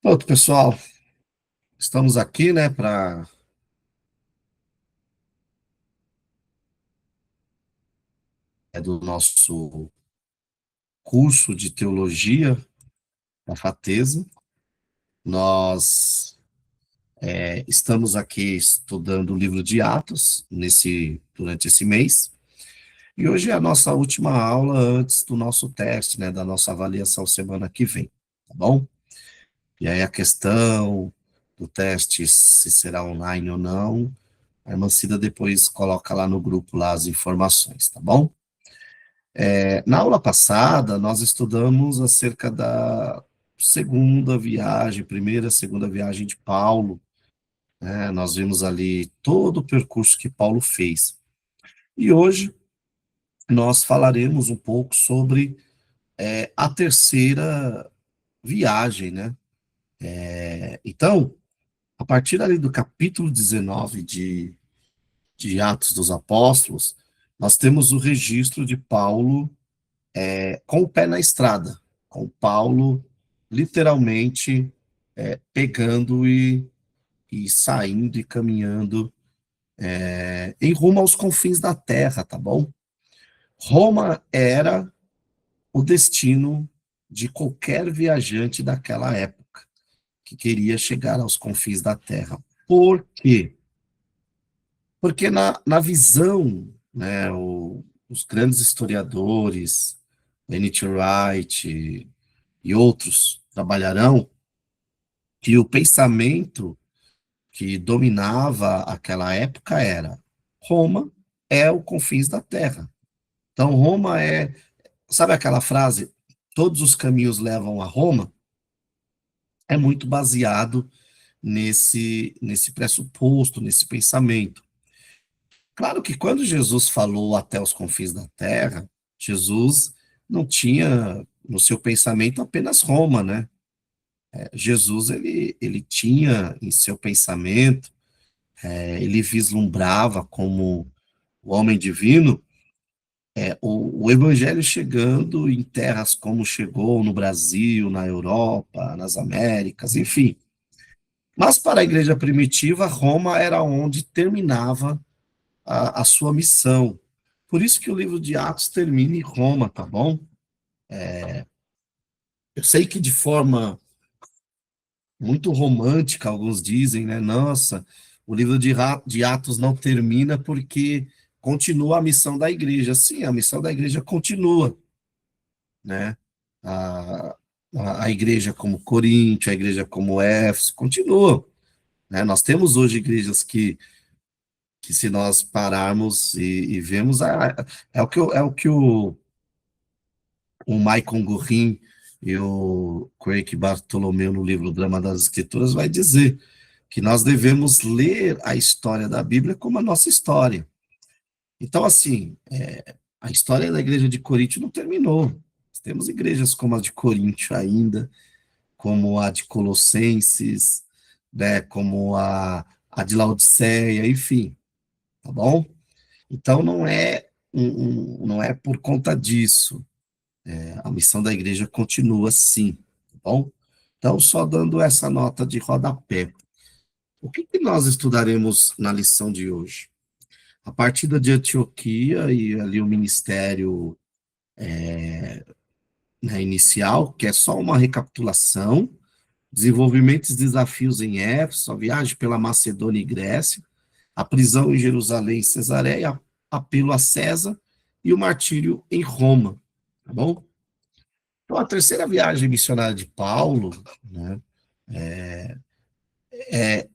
Pronto, pessoal, estamos aqui, né, para do nosso curso de teologia da Fatesa. Nós estamos aqui estudando o livro de Atos durante esse mês. E hoje é a nossa última aula antes do nosso teste, né, da nossa avaliação semana que vem, tá bom? E aí a questão do teste, se será online ou não, a irmã Cida depois coloca lá no grupo lá as informações, tá bom? Na aula passada, nós estudamos acerca da segunda viagem, primeira, segunda viagem de Paulo, né? Nós vimos ali todo o percurso que Paulo fez. E hoje nós falaremos um pouco sobre a terceira viagem, né? Então, a partir ali do capítulo 19 de Atos dos Apóstolos, nós temos o registro de Paulo com o pé na estrada, com Paulo literalmente pegando e saindo e caminhando em rumo aos confins da terra, tá bom? Roma era o destino de qualquer viajante daquela época que queria chegar aos confins da terra. Por quê? Porque na visão, né, os grandes historiadores, N.T. Wright e outros trabalharão que o pensamento que dominava aquela época era: Roma é o confins da terra. Então, Roma é. Sabe aquela frase, todos os caminhos levam a Roma? É muito baseado nesse pressuposto, nesse pensamento. Claro que quando Jesus falou até os confins da terra, Jesus não tinha no seu pensamento apenas Roma, né? Jesus, ele tinha em seu pensamento, ele vislumbrava como o homem divino, o evangelho chegando em terras como chegou no Brasil, na Europa, nas Américas, enfim. Mas para a igreja primitiva, Roma era onde terminava a sua missão. Por isso que o livro de Atos termina em Roma, tá bom? Eu sei que de forma muito romântica, alguns dizem, né? Nossa, o livro de Atos não termina porque continua a missão da igreja. Sim, a missão da igreja continua, né? A, a igreja como Coríntio, a igreja como Éfeso, continua, né? Nós temos hoje igrejas que se nós pararmos e vemos, o Michael Gurrin e o Craig Bartolomeu no livro Drama das Escrituras vai dizer que nós devemos ler a história da Bíblia como a nossa história. Então, assim, a história da igreja de Coríntio não terminou. Nós temos igrejas como a de Coríntio ainda, como a de Colossenses, né, como a de Laodiceia, enfim, tá bom? Então, não é por conta disso. A missão da igreja continua sim, tá bom? Então, só dando essa nota de rodapé. O que nós estudaremos na lição de hoje? A partida de Antioquia e ali o ministério, né, inicial, que é só uma recapitulação, desenvolvimentos e desafios em Éfeso, a viagem pela Macedônia e Grécia, a prisão em Jerusalém e Cesareia, apelo a César e o martírio em Roma, tá bom? Então, a terceira viagem missionária de Paulo, né,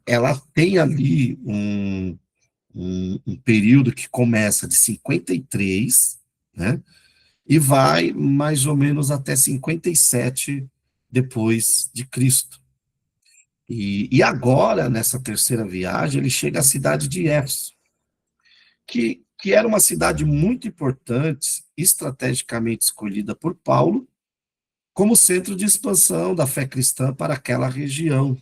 ela tem ali um período que começa de 53, né, e vai mais ou menos até 57 depois de Cristo. E agora, nessa terceira viagem, ele chega à cidade de Éfeso, que era uma cidade muito importante, estrategicamente escolhida por Paulo, como centro de expansão da fé cristã para aquela região.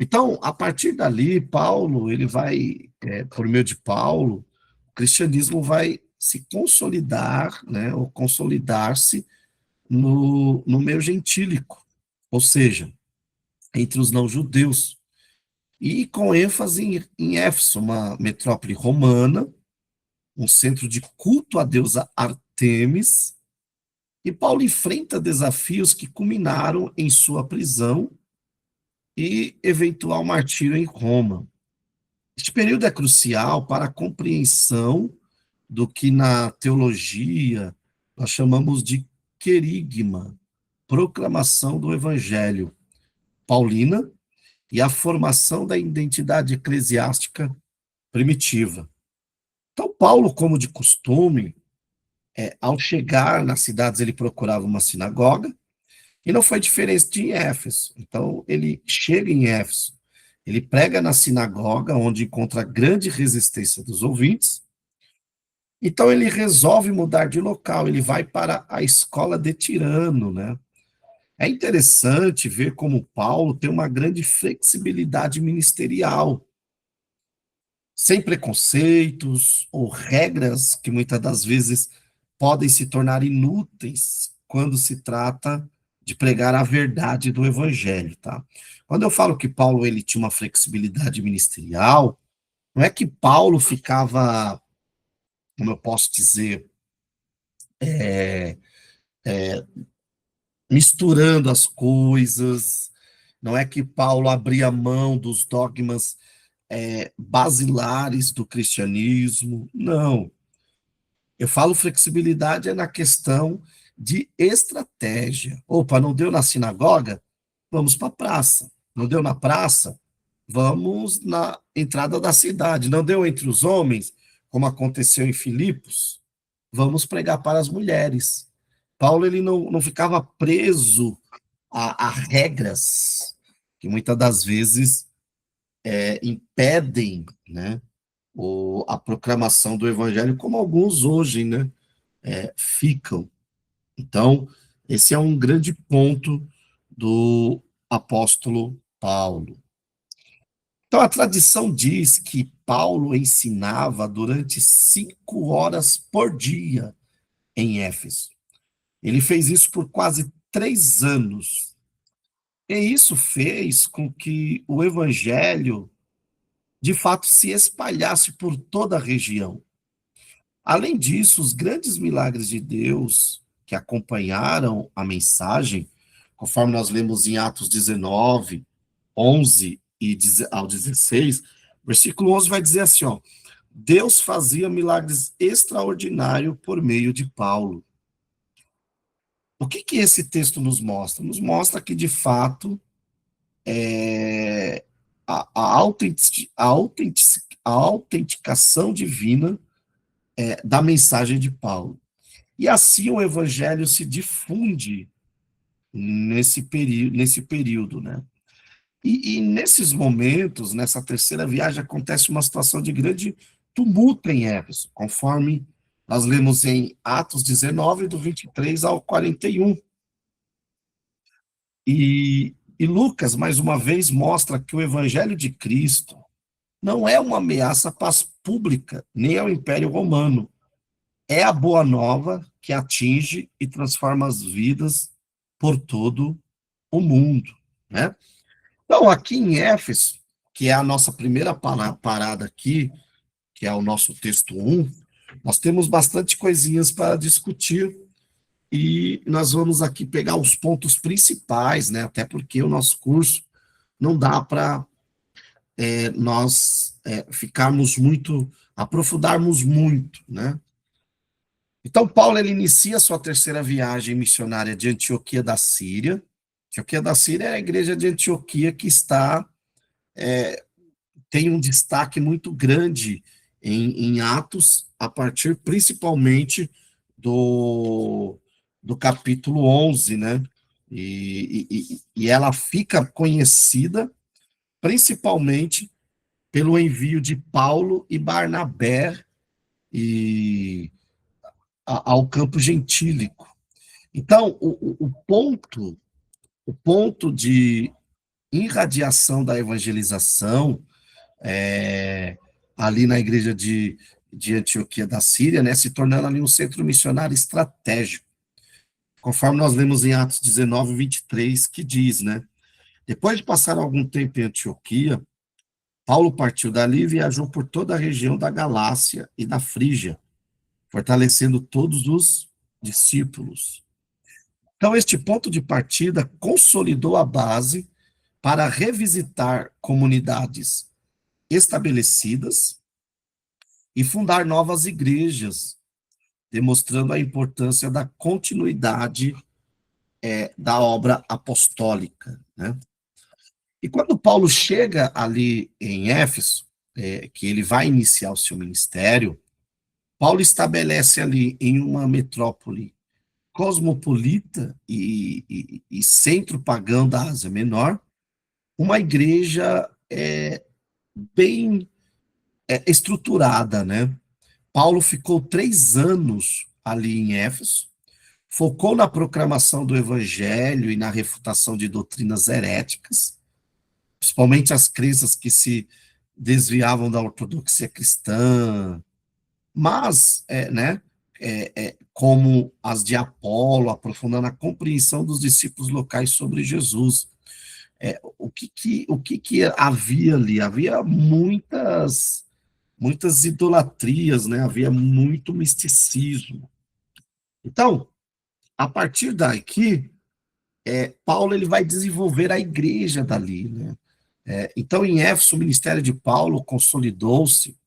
Então, a partir dali, Paulo, ele vai, por meio de Paulo, o cristianismo vai se consolidar, né, ou consolidar-se no meio gentílico. Ou seja, entre os não-judeus, e com ênfase em Éfeso, uma metrópole romana, um centro de culto à deusa Artemis, e Paulo enfrenta desafios que culminaram em sua prisão e eventual martírio em Roma. Este período é crucial para a compreensão do que na teologia nós chamamos de querigma, proclamação do evangelho paulina e a formação da identidade eclesiástica primitiva. Então, Paulo, como de costume, ao chegar nas cidades, ele procurava uma sinagoga, e não foi diferente em Éfeso. Então, ele chega em Éfeso, ele prega na sinagoga, onde encontra grande resistência dos ouvintes. Então, ele resolve mudar de local, ele vai para a escola de Tirano, né? É interessante ver como Paulo tem uma grande flexibilidade ministerial, sem preconceitos ou regras que muitas das vezes podem se tornar inúteis quando se trata de pregar a verdade do evangelho, tá? Quando eu falo que Paulo ele tinha uma flexibilidade ministerial, não é que Paulo ficava, como eu posso dizer, misturando as coisas, não é que Paulo abria mão dos dogmas basilares do cristianismo, não. Eu falo flexibilidade é na questão de estratégia. Opa, não deu na sinagoga? Vamos para a praça. Não deu na praça? Vamos na entrada da cidade. Não deu entre os homens, como aconteceu em Filipos? Vamos pregar para as mulheres. Paulo ele não ficava preso a regras que muitas das vezes impedem, né, a proclamação do evangelho, como alguns hoje, né, ficam. Então, esse é um grande ponto do apóstolo Paulo. Então, a tradição diz que Paulo ensinava durante 5 horas por dia em Éfeso. Ele fez isso por quase 3 anos. E isso fez com que o evangelho, de fato, se espalhasse por toda a região. Além disso, os grandes milagres de Deus que acompanharam a mensagem, conforme nós lemos em Atos 19, 11 ao 16, versículo 11 vai dizer assim, ó, Deus fazia milagres extraordinários por meio de Paulo. O que esse texto nos mostra? Nos mostra que, de fato, a autenticação divina da mensagem de Paulo. E assim o evangelho se difunde nesse período, né? E nesses momentos, nessa terceira viagem, acontece uma situação de grande tumulto em Éfeso, conforme nós lemos em Atos 19, do 23 ao 41. E Lucas, mais uma vez, mostra que o evangelho de Cristo não é uma ameaça à paz pública, nem ao Império Romano. É a boa nova que atinge e transforma as vidas por todo o mundo, né? Então, aqui em Éfeso, que é a nossa primeira parada aqui, que é o nosso texto 1, nós temos bastante coisinhas para discutir e nós vamos aqui pegar os pontos principais, né? Até porque o nosso curso não dá para nós ficarmos muito, aprofundarmos muito, né? Então, Paulo ele inicia sua terceira viagem missionária de Antioquia da Síria. Antioquia da Síria é a igreja de Antioquia que tem um destaque muito grande em Atos, a partir principalmente do capítulo 11, né? E ela fica conhecida principalmente pelo envio de Paulo e Barnabé e, ao campo gentílico. Então, o ponto de irradiação da evangelização ali na igreja de Antioquia da Síria, né, se tornando ali um centro missionário estratégico, conforme nós lemos em Atos 19, 23, que diz, né, Depois de passar algum tempo em Antioquia, Paulo partiu dali e viajou por toda a região da Galácia e da Frígia, fortalecendo todos os discípulos. Então, este ponto de partida consolidou a base para revisitar comunidades estabelecidas e fundar novas igrejas, demonstrando a importância da continuidade da obra apostólica, né? E quando Paulo chega ali em Éfeso, que ele vai iniciar o seu ministério, Paulo estabelece ali em uma metrópole cosmopolita e centro pagão da Ásia Menor, uma igreja bem estruturada, né? Paulo ficou 3 anos ali em Éfeso, focou na proclamação do evangelho e na refutação de doutrinas heréticas, principalmente as crenças que se desviavam da ortodoxia cristã, mas, como as de Apolo, aprofundando a compreensão dos discípulos locais sobre Jesus. O que havia ali? Havia muitas idolatrias, né? Havia muito misticismo. Então, a partir daqui, Paulo ele vai desenvolver a igreja dali, né? Então, em Éfeso, o ministério de Paulo consolidou-se,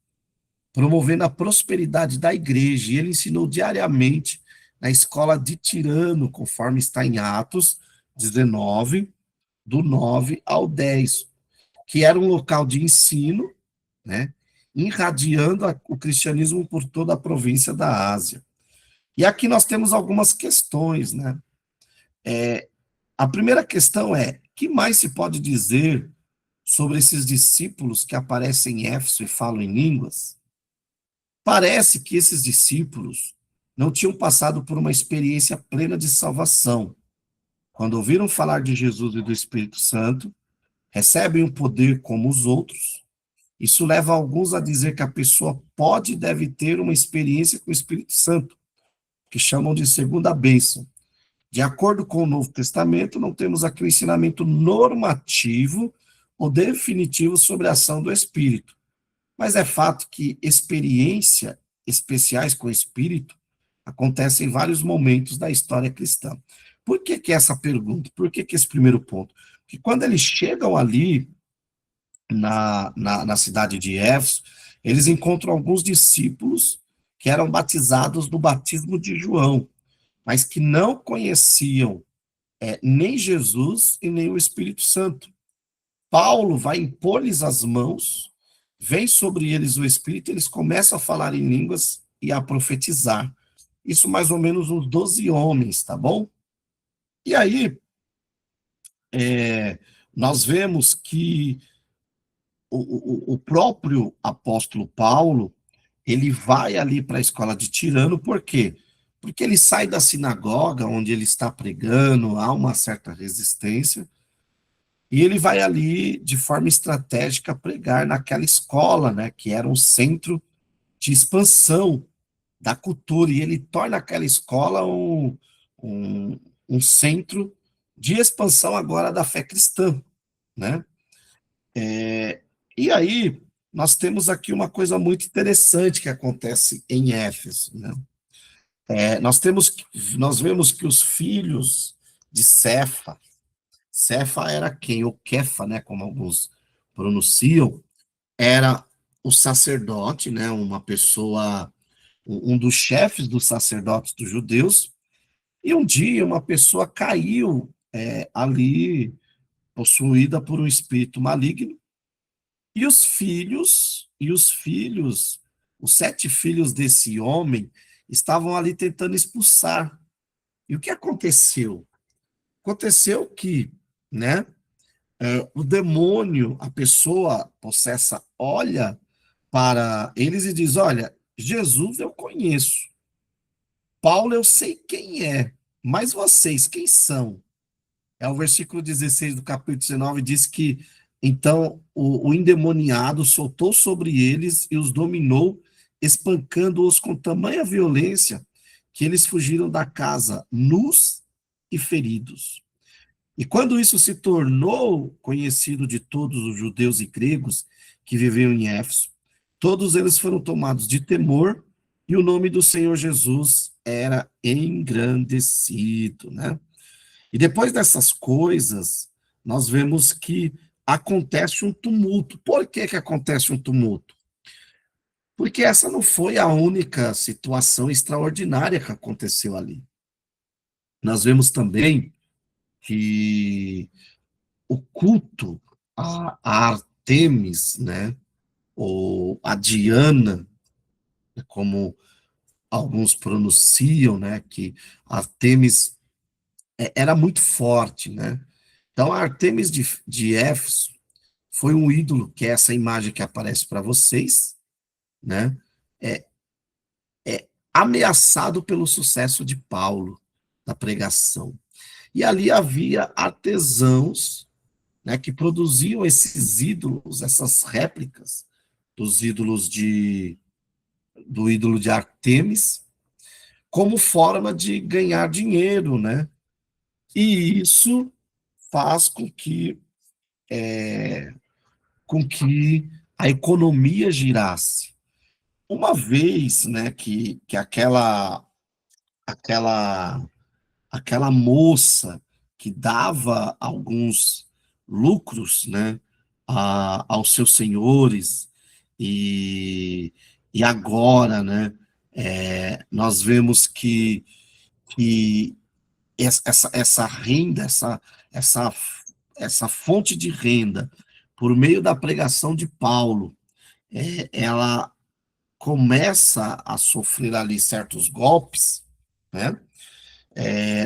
promovendo a prosperidade da igreja, e ele ensinou diariamente na escola de Tirano, conforme está em Atos 19, do 9 ao 10, que era um local de ensino, né, irradiando o cristianismo por toda a província da Ásia. E aqui nós temos algumas questões, né? A primeira questão é: que mais se pode dizer sobre esses discípulos que aparecem em Éfeso e falam em línguas? Parece que esses discípulos não tinham passado por uma experiência plena de salvação. Quando ouviram falar de Jesus e do Espírito Santo, recebem o poder como os outros. Isso leva alguns a dizer que a pessoa pode e deve ter uma experiência com o Espírito Santo, que chamam de segunda bênção. De acordo com o Novo Testamento, não temos aqui o ensinamento normativo ou definitivo sobre a ação do Espírito. Mas é fato que experiências especiais com o Espírito acontecem em vários momentos da história cristã. Por que essa pergunta? Por que esse primeiro ponto? Porque quando eles chegam ali na cidade de Éfeso, eles encontram alguns discípulos que eram batizados no batismo de João, mas que não conheciam nem Jesus e nem o Espírito Santo. Paulo vai impor-lhes as mãos, vem sobre eles o Espírito, eles começam a falar em línguas e a profetizar. Isso mais ou menos uns 12 homens, tá bom? E aí, nós vemos que o próprio apóstolo Paulo, ele vai ali para a escola de Tirano, por quê? Porque ele sai da sinagoga onde ele está pregando, há uma certa resistência, e ele vai ali de forma estratégica pregar naquela escola, né, que era um centro de expansão da cultura, e ele torna aquela escola um, um centro de expansão agora da fé cristã, né? E aí, nós temos aqui uma coisa muito interessante que acontece em Éfeso, né? Nós vemos que os filhos de Cefa era quem? O Kefa, né, como alguns pronunciam, era o sacerdote, né, uma pessoa, um dos chefes dos sacerdotes dos judeus, e um dia uma pessoa caiu ali, possuída por um espírito maligno, e os 7 filhos desse homem estavam ali tentando expulsar. E o que aconteceu? Aconteceu que, né, o demônio, a pessoa possessa, olha para eles e diz: olha, Jesus eu conheço, Paulo eu sei quem é, mas vocês quem são? O versículo 16 do capítulo 19 diz que então o endemoniado soltou sobre eles e os dominou, espancando-os com tamanha violência que eles fugiram da casa nus e feridos. E quando isso se tornou conhecido de todos os judeus e gregos que viviam em Éfeso, todos eles foram tomados de temor e o nome do Senhor Jesus era engrandecido, né? E depois dessas coisas, nós vemos que acontece um tumulto. Por que que acontece um tumulto? Porque essa não foi a única situação extraordinária que aconteceu ali. Nós vemos também que o culto a Artemis, né, ou a Diana, como alguns pronunciam, né, que Artemis era muito forte, né? Então, a Artemis de Éfeso foi um ídolo, que é essa imagem que aparece para vocês, né? É, é ameaçado pelo sucesso de Paulo, da pregação. E ali havia artesãos, né, que produziam esses ídolos, essas réplicas dos ídolos do ídolo de Artemis, como forma de ganhar dinheiro, né? E isso faz com que a economia girasse. Uma vez, né, que aquela aquela moça que dava alguns lucros, né, aos seus senhores, e, e agora, né, nós vemos que essa renda, essa, essa fonte de renda, por meio da pregação de Paulo, ela começa a sofrer ali certos golpes, né?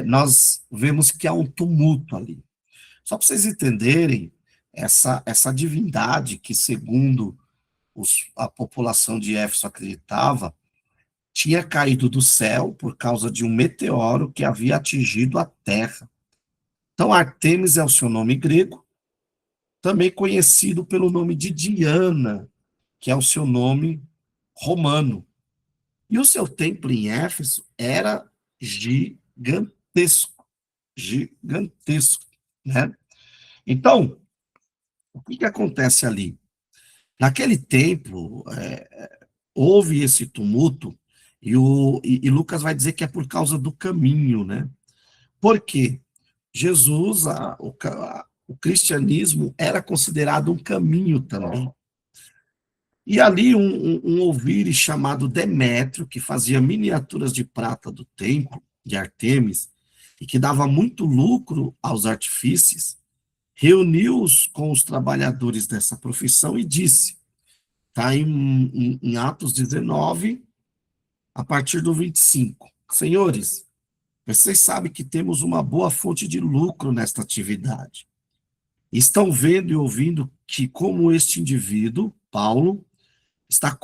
Nós vemos que há um tumulto ali. Só para vocês entenderem, essa divindade que, segundo a população de Éfeso acreditava, tinha caído do céu por causa de um meteoro que havia atingido a terra. Então, Artemis é o seu nome grego, também conhecido pelo nome de Diana, que é o seu nome romano. E o seu templo em Éfeso era gigantesco, gigantesco, né? Então, o que que acontece ali? Naquele tempo, houve esse tumulto, e Lucas vai dizer que é por causa do caminho, né? Por quê? Jesus, o cristianismo era considerado um caminho também. E ali um ouvire chamado Demétrio, que fazia miniaturas de prata do templo de Artemis, e que dava muito lucro aos artífices, reuniu-os com os trabalhadores dessa profissão e disse, está em Atos 19, a partir do 25, senhores, vocês sabem que temos uma boa fonte de lucro nesta atividade. Estão vendo e ouvindo que, como este indivíduo, Paulo, está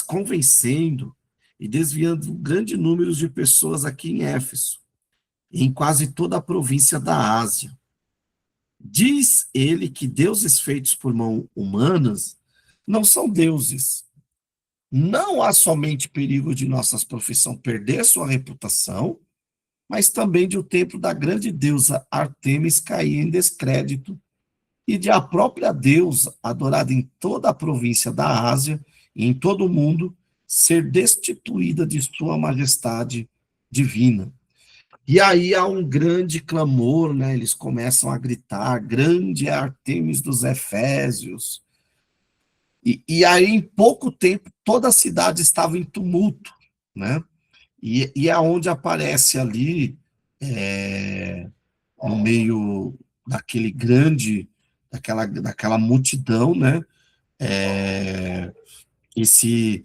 convencendo e desviando um grande número de pessoas aqui em Éfeso, e em quase toda a província da Ásia. Diz ele que deuses feitos por mãos humanas não são deuses. Não há somente perigo de nossa profissão perder sua reputação, mas também de o templo da grande deusa Artemis cair em descrédito e de a própria deusa, adorada em toda a província da Ásia e em todo o mundo, ser destituída de sua majestade divina. E aí há um grande clamor, né? Eles começam a gritar: grande é Artemis dos Efésios. E aí, em pouco tempo, toda a cidade estava em tumulto, né? E é onde aparece ali, no meio daquele grande, daquela multidão, né? É, esse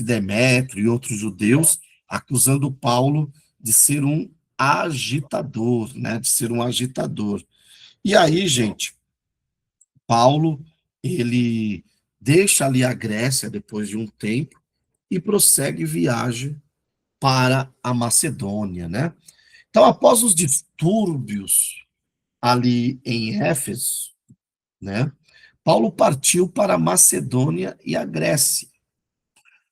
Demétrio e outros judeus acusando Paulo de ser um agitador, né? De ser um agitador. E aí, gente, Paulo, ele deixa ali a Grécia depois de um tempo e prossegue viagem para a Macedônia, né? Então, após os distúrbios ali em Éfeso, né? Paulo partiu para a Macedônia e a Grécia.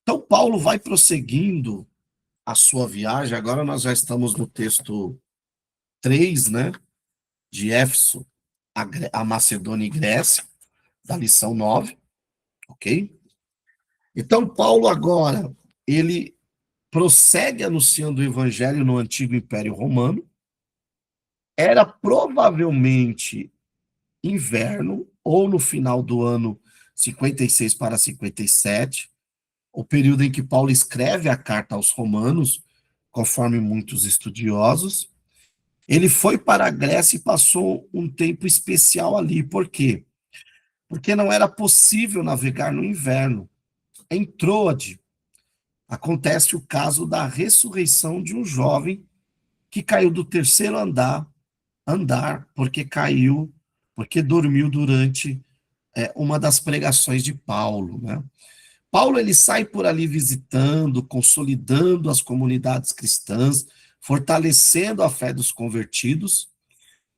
Então, Paulo vai prosseguindo a sua viagem. Agora nós já estamos no texto 3, né? de Éfeso a Macedônia e Grécia, da lição 9, ok? Então, Paulo agora, ele prossegue anunciando o evangelho no antigo Império Romano. Era provavelmente inverno, ou no final do ano 56 para 57, o período em que Paulo escreve a carta aos Romanos, conforme muitos estudiosos. Ele foi para a Grécia e passou um tempo especial ali. Por quê? Porque não era possível navegar no inverno. Em Troade, acontece o caso da ressurreição de um jovem que caiu do terceiro andar porque dormiu durante uma das pregações de Paulo, né? Paulo ele sai por ali visitando, consolidando as comunidades cristãs, fortalecendo a fé dos convertidos.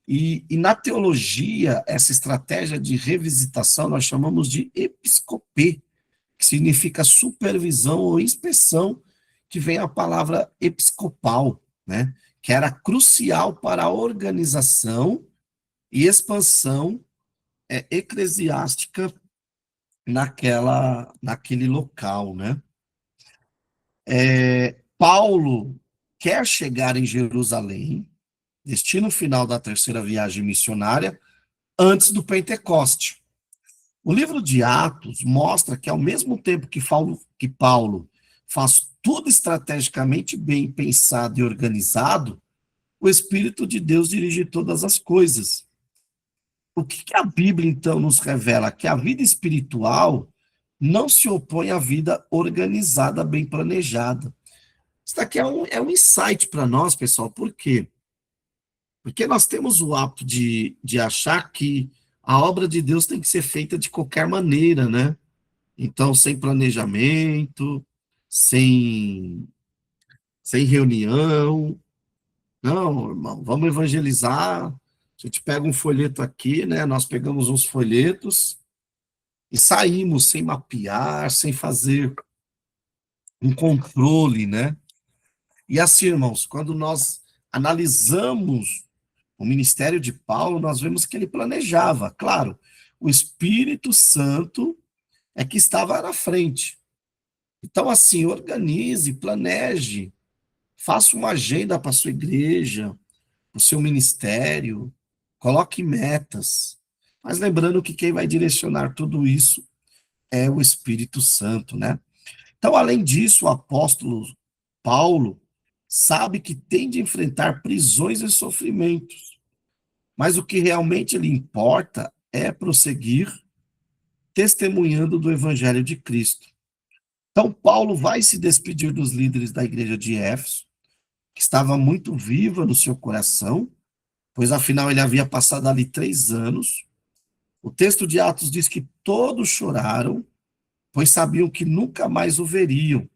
E na teologia, essa estratégia de revisitação nós chamamos de episcopê, que significa supervisão ou inspeção, que vem a palavra episcopal, né? Que era crucial para a organização e expansão eclesiástica naquele local, né? Paulo quer chegar em Jerusalém, destino final da terceira viagem missionária, antes do Pentecoste. O livro de Atos mostra que, ao mesmo tempo que Paulo faz tudo estrategicamente bem pensado e organizado, o Espírito de Deus dirige todas as coisas. O que a Bíblia, então, nos revela? Que a vida espiritual não se opõe à vida organizada, bem planejada. Isso daqui é um insight para nós, pessoal. Por quê? Porque nós temos o hábito de achar que a obra de Deus tem que ser feita de qualquer maneira, né? Então, sem planejamento, sem, sem reunião. Não, irmão, vamos evangelizar. A gente pega um folheto aqui, né? Nós pegamos uns folhetos e saímos sem mapear, sem fazer um controle, né? E assim, irmãos, quando nós analisamos o ministério de Paulo, nós vemos que ele planejava. Claro, o Espírito Santo é que estava na frente. Então, assim, organize, planeje, faça uma agenda para a sua igreja, para o seu ministério, coloque metas. Mas lembrando que quem vai direcionar tudo isso é o Espírito Santo, né? Então, além disso, o apóstolo Paulo sabe que tem de enfrentar prisões e sofrimentos. Mas o que realmente lhe importa é prosseguir testemunhando do Evangelho de Cristo. Então, Paulo vai se despedir dos líderes da igreja de Éfeso, que estava muito viva no seu coração, pois afinal ele havia passado ali 3 anos. O texto de Atos diz que todos choraram, pois sabiam que nunca mais o veriam.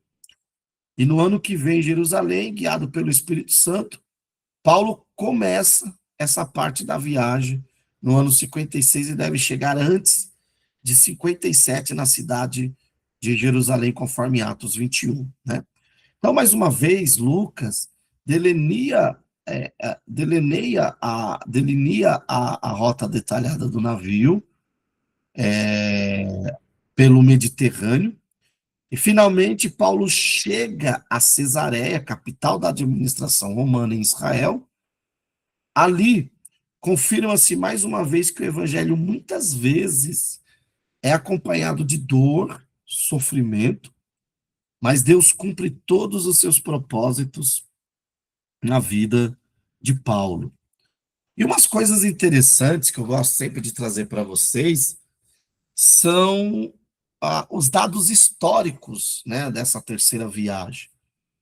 E no ano que vem, em Jerusalém, guiado pelo Espírito Santo, Paulo começa essa parte da viagem no ano 56 e deve chegar antes de 57 na cidade de Jerusalém, conforme Atos 21, né? Então, mais uma vez, Lucas delinea a rota detalhada do navio pelo Mediterrâneo, e finalmente Paulo chega a Cesareia, capital da administração romana em Israel. Ali, confirma-se mais uma vez que o evangelho muitas vezes é acompanhado de dor, sofrimento, mas Deus cumpre todos os seus propósitos na vida de Paulo. E umas coisas interessantes que eu gosto sempre de trazer para vocês são os dados históricos, né, dessa terceira viagem,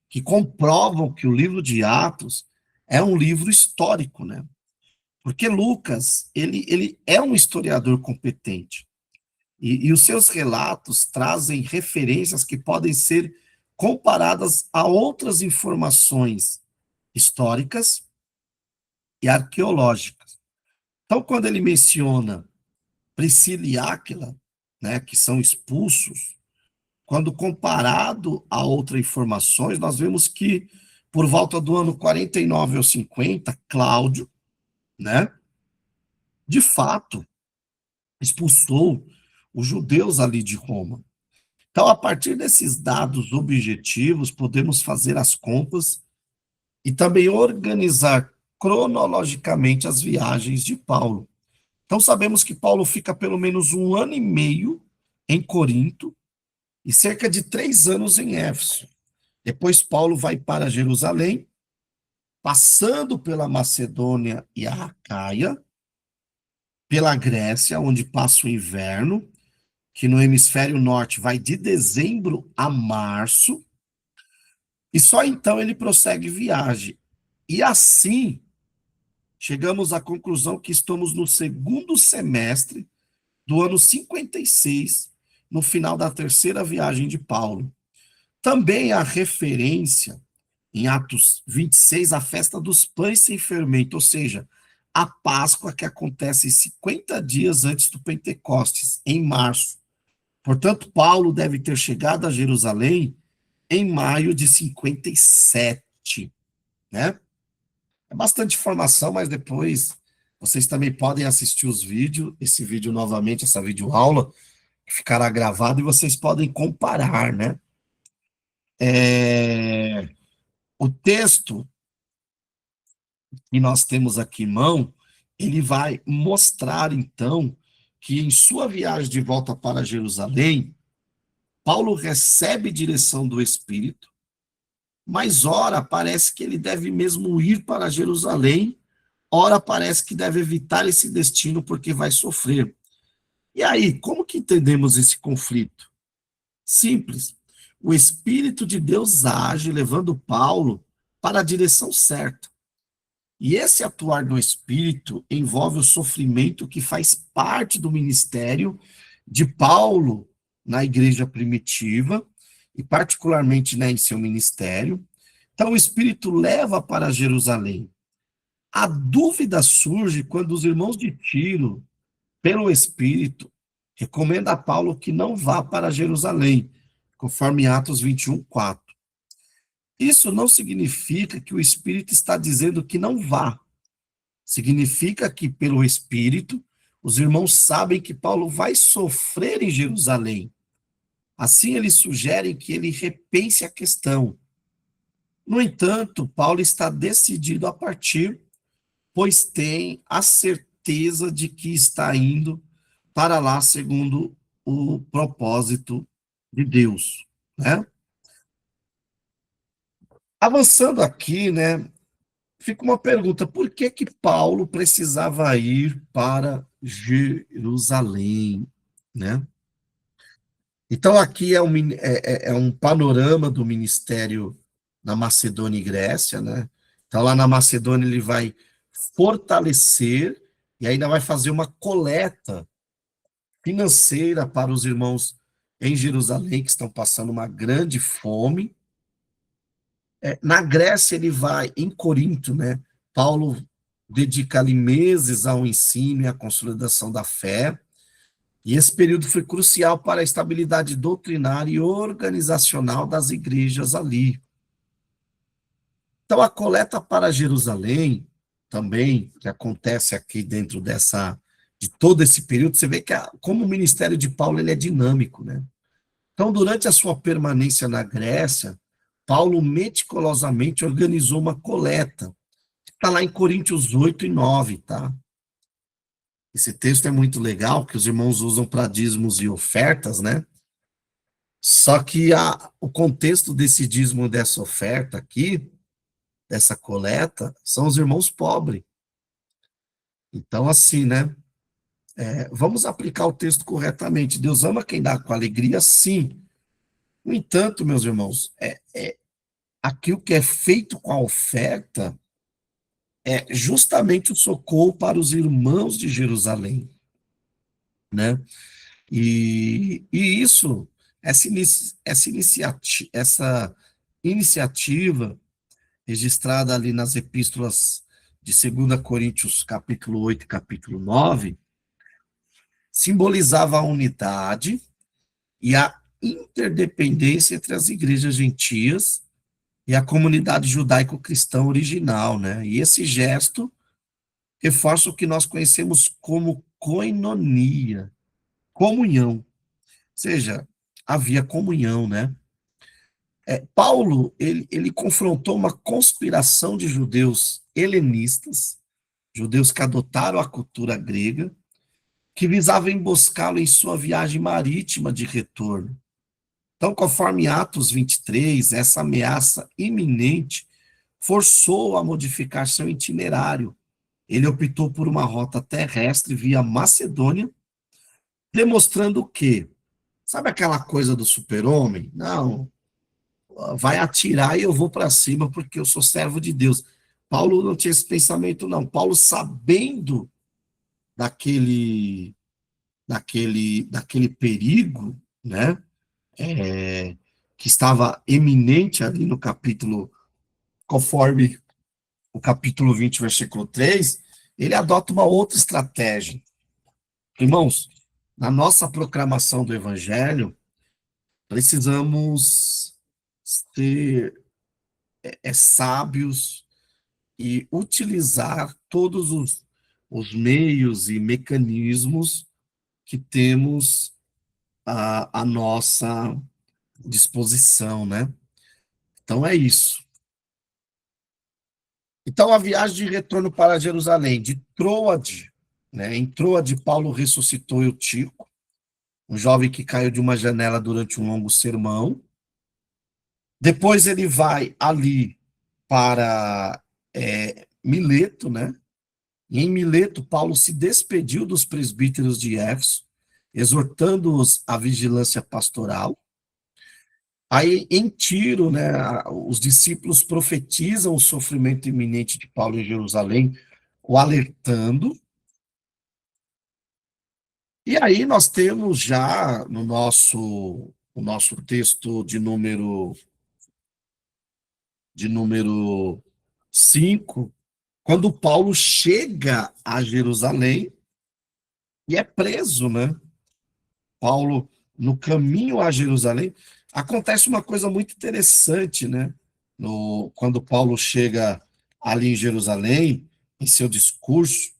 que comprovam que o livro de Atos é um livro histórico, né? Porque Lucas, ele é um historiador competente. E os seus relatos trazem referências que podem ser comparadas a outras informações históricas e arqueológicas. Então, quando ele menciona Priscila e Áquila, né, que são expulsos, quando comparado a outras informações, nós vemos que, por volta do ano 49 ou 50, Cláudio, né, de fato, expulsou os judeus ali de Roma. Então, a partir desses dados objetivos, podemos fazer as contas e também organizar cronologicamente as viagens de Paulo. Então, sabemos que Paulo fica pelo menos 1 ano e meio em Corinto e cerca de 3 anos em Éfeso. Depois, Paulo vai para Jerusalém, passando pela Macedônia e a Acaia, pela Grécia, onde passa o inverno, que no hemisfério norte vai de dezembro a março, e só então ele prossegue viagem. E assim, chegamos à conclusão que estamos no segundo semestre do ano 56, no final da terceira viagem de Paulo. Também há referência, em Atos 26, à festa dos pães sem fermento, ou seja, a Páscoa que acontece 50 dias antes do Pentecostes, em março. Portanto, Paulo deve ter chegado a Jerusalém em maio de 57, né? É bastante informação, mas depois vocês também podem assistir os vídeos, esse vídeo novamente, essa videoaula, que ficará gravado e vocês podem comparar, né? O texto que nós temos aqui em mão, ele vai mostrar, então, que em sua viagem de volta para Jerusalém, Paulo recebe direção do Espírito, mas ora parece que ele deve mesmo ir para Jerusalém, ora parece que deve evitar esse destino porque vai sofrer. E aí, como que entendemos esse conflito? Simples. O Espírito de Deus age levando Paulo para a direção certa. E esse atuar do Espírito envolve o sofrimento que faz parte do ministério de Paulo na igreja primitiva, e particularmente, né, em seu ministério. Então, o Espírito leva para Jerusalém. A dúvida surge quando os irmãos de Tiro, pelo Espírito, recomendam a Paulo que não vá para Jerusalém, conforme Atos 21:4. Isso não significa que o Espírito está dizendo que não vá. Significa que, pelo Espírito, os irmãos sabem que Paulo vai sofrer em Jerusalém. Assim, eles sugerem que ele repense a questão. No entanto, Paulo está decidido a partir, pois tem a certeza de que está indo para lá segundo o propósito de Deus, né? Avançando aqui, né, fica uma pergunta: por que que Paulo precisava ir para Jerusalém, né? Então, aqui é um panorama do ministério na Macedônia e Grécia, né? Então, lá na Macedônia, ele vai fortalecer e ainda vai fazer uma coleta financeira para os irmãos em Jerusalém, que estão passando uma grande fome. Na Grécia, ele vai, em Corinto, né? Paulo dedica ali meses ao ensino e à consolidação da fé. E esse período foi crucial para a estabilidade doutrinária e organizacional das igrejas ali. Então, a coleta para Jerusalém, também, que acontece aqui dentro de todo esse período, você vê que como o ministério de Paulo ele é dinâmico, né? Então, durante a sua permanência na Grécia, Paulo meticulosamente organizou uma coleta. Está lá em Coríntios 8 e 9, tá? Esse texto é muito legal, que os irmãos usam para dízimos e ofertas, né? Só que o contexto desse dízimo, dessa oferta aqui, dessa coleta, são os irmãos pobres. Então, assim, né? Vamos aplicar o texto corretamente. Deus ama quem dá com alegria, sim. No entanto, meus irmãos, aquilo que é feito com a oferta é justamente o socorro para os irmãos de Jerusalém, né? E isso, essa iniciativa registrada ali nas epístolas de 2 Coríntios, capítulo 8 e capítulo 9, simbolizava a unidade e a interdependência entre as igrejas gentias e a comunidade judaico-cristã original, né? E esse gesto reforça o que nós conhecemos como koinonia, comunhão. Ou seja, havia comunhão, né? Paulo, ele confrontou uma conspiração de judeus helenistas, judeus que adotaram a cultura grega, que visava emboscá-lo em sua viagem marítima de retorno. Então, conforme Atos 23, essa ameaça iminente forçou a modificar seu itinerário. Ele optou por uma rota terrestre via Macedônia, demonstrando que, sabe aquela coisa do super-homem? Não, vai atirar e eu vou para cima porque eu sou servo de Deus. Paulo não tinha esse pensamento, não. Paulo, sabendo daquele, daquele perigo, né, que estava eminente ali no capítulo, conforme o capítulo 20, versículo 3, ele adota uma outra estratégia. Irmãos, na nossa proclamação do evangelho, precisamos ser sábios e utilizar todos os meios e mecanismos que temos à nossa disposição, né? Então é isso. Então a viagem de retorno para Jerusalém, de Troade, né? Em Troade, Paulo ressuscitou Eutico, um jovem que caiu de uma janela durante um longo sermão. Depois ele vai ali para Mileto, né? E em Mileto, Paulo se despediu dos presbíteros de Éfeso, exortando-os à vigilância pastoral. Aí, em Tiro, né, os discípulos profetizam o sofrimento iminente de Paulo em Jerusalém, o alertando. E aí nós temos já no o nosso texto de número 5, quando Paulo chega a Jerusalém e é preso, né? Paulo, no caminho a Jerusalém, acontece uma coisa muito interessante, né? Quando Paulo chega ali em Jerusalém, em seu discurso,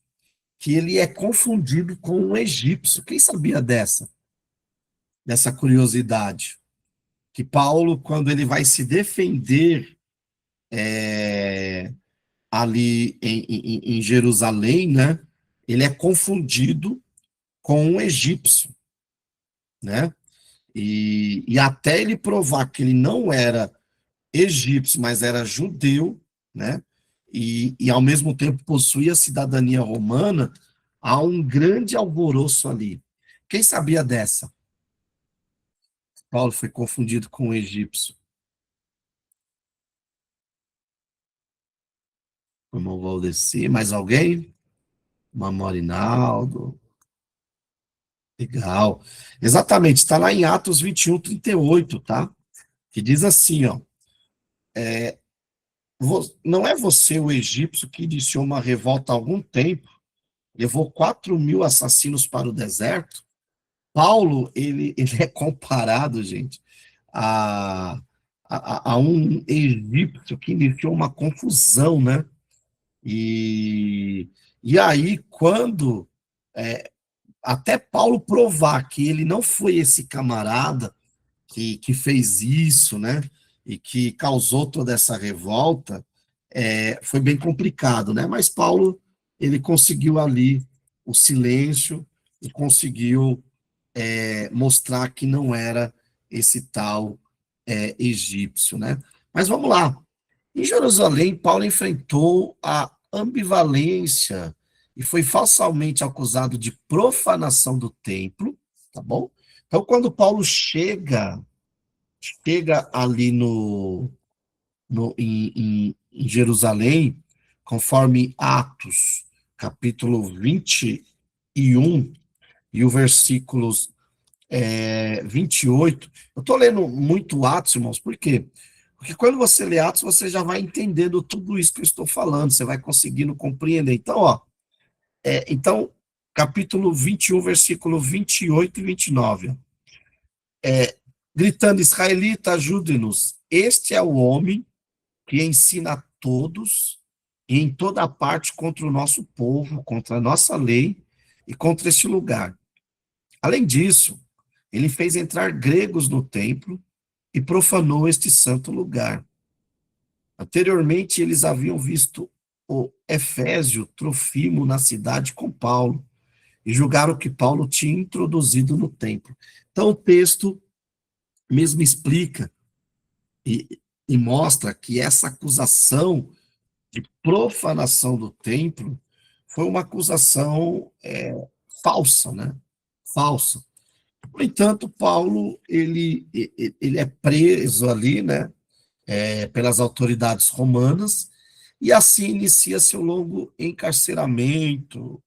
que ele é confundido com um egípcio. Quem sabia dessa curiosidade? Que Paulo, quando ele vai se defender ali em Jerusalém, né? Ele é confundido com um egípcio, né? E até ele provar que ele não era egípcio, mas era judeu, né? E ao mesmo tempo possuía cidadania romana, há um grande alvoroço ali. Quem sabia dessa? Paulo foi confundido com um egípcio. O irmão Valdeci, mais alguém? Irmão Arinaldo. Legal. Exatamente, está lá em Atos 21, 38, tá? Que diz assim, ó. Não é você o egípcio que iniciou uma revolta há algum tempo, levou 4.000 assassinos para o deserto? Paulo, ele é comparado, gente, a, a um egípcio que iniciou uma confusão, né? E aí, quando até Paulo provar que ele não foi esse camarada que fez isso, né? E que causou toda essa revolta, foi bem complicado, né? Mas Paulo, ele conseguiu ali o silêncio e conseguiu mostrar que não era esse tal egípcio, né? Mas vamos lá. Em Jerusalém, Paulo enfrentou a ambivalência e foi falsamente acusado de profanação do templo, tá bom? Então, quando Paulo chega ali em Jerusalém, conforme Atos, capítulo 21, e o versículos 28. Eu estou lendo muito Atos, irmãos, por quê? Porque quando você lê Atos, você já vai entendendo tudo isso que eu estou falando, você vai conseguindo compreender. Então, então capítulo 21, versículo 28 e 29. Gritando, israelita, ajude-nos. Este é o homem que ensina a todos e em toda parte contra o nosso povo, contra a nossa lei e contra este lugar. Além disso, ele fez entrar gregos no templo e profanou este santo lugar. Anteriormente, eles haviam visto o Efésio Trofimo na cidade com Paulo e julgaram que Paulo tinha introduzido no templo. Então, o texto mesmo explica e mostra que essa acusação de profanação do templo foi uma acusação falsa, né? Falsa. No entanto, Paulo ele é preso ali, né? Pelas autoridades romanas e assim inicia seu longo encarceramento.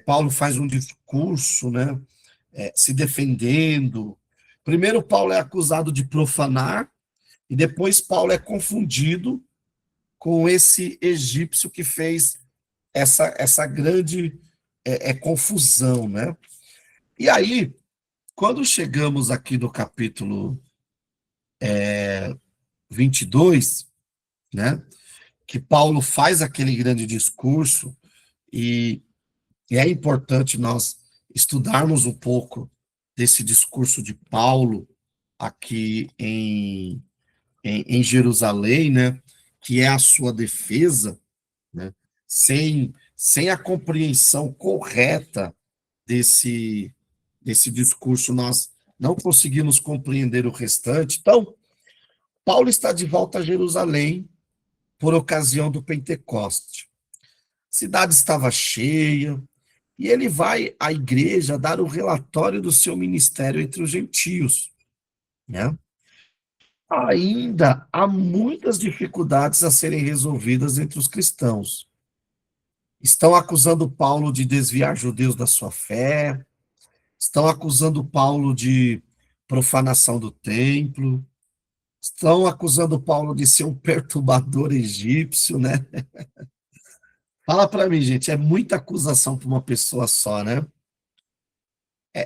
Paulo faz um discurso, né? Se defendendo. Primeiro, Paulo é acusado de profanar e depois Paulo é confundido com esse egípcio que fez essa grande confusão, né? E aí, quando chegamos aqui no capítulo 22, né, que Paulo faz aquele grande discurso, e, e é importante nós estudarmos um pouco desse discurso de Paulo aqui em Jerusalém, né, que é a sua defesa, né, sem a compreensão correta desse discurso, nós não conseguimos compreender o restante. Então, Paulo está de volta a Jerusalém por ocasião do Pentecoste. A cidade estava cheia e ele vai à igreja dar o relatório do seu ministério entre os gentios, né? Ainda há muitas dificuldades a serem resolvidas entre os cristãos. Estão acusando Paulo de desviar judeus da sua fé, estão acusando Paulo de profanação do templo, estão acusando Paulo de ser um perturbador egípcio, né? Fala para mim, gente, é muita acusação para uma pessoa só, né?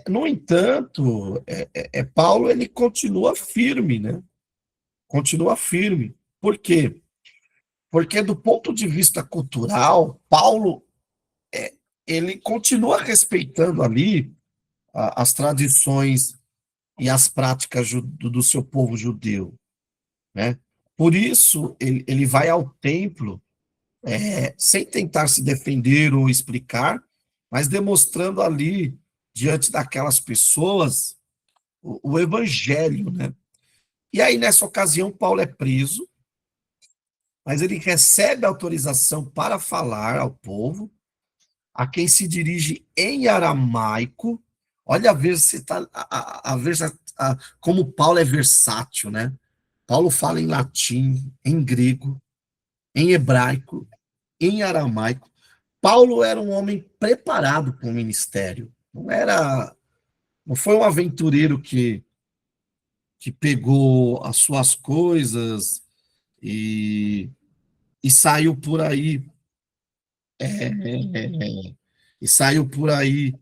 No entanto, Paulo ele continua firme, né? Continua firme. Por quê? Porque do ponto de vista cultural, Paulo ele continua respeitando ali as tradições e as práticas do seu povo judeu, né? Por isso ele vai ao templo sem tentar se defender ou explicar, mas demonstrando ali diante daquelas pessoas o evangelho, né? E aí nessa ocasião Paulo é preso, mas ele recebe autorização para falar ao povo, a quem se dirige em aramaico. Olha a ver se tá, a ver como Paulo é versátil, né? Paulo fala em latim, em grego, em hebraico, em aramaico. Paulo era um homem preparado para o ministério. Não foi um aventureiro que pegou as suas coisas e, e saiu por aí e saiu por aí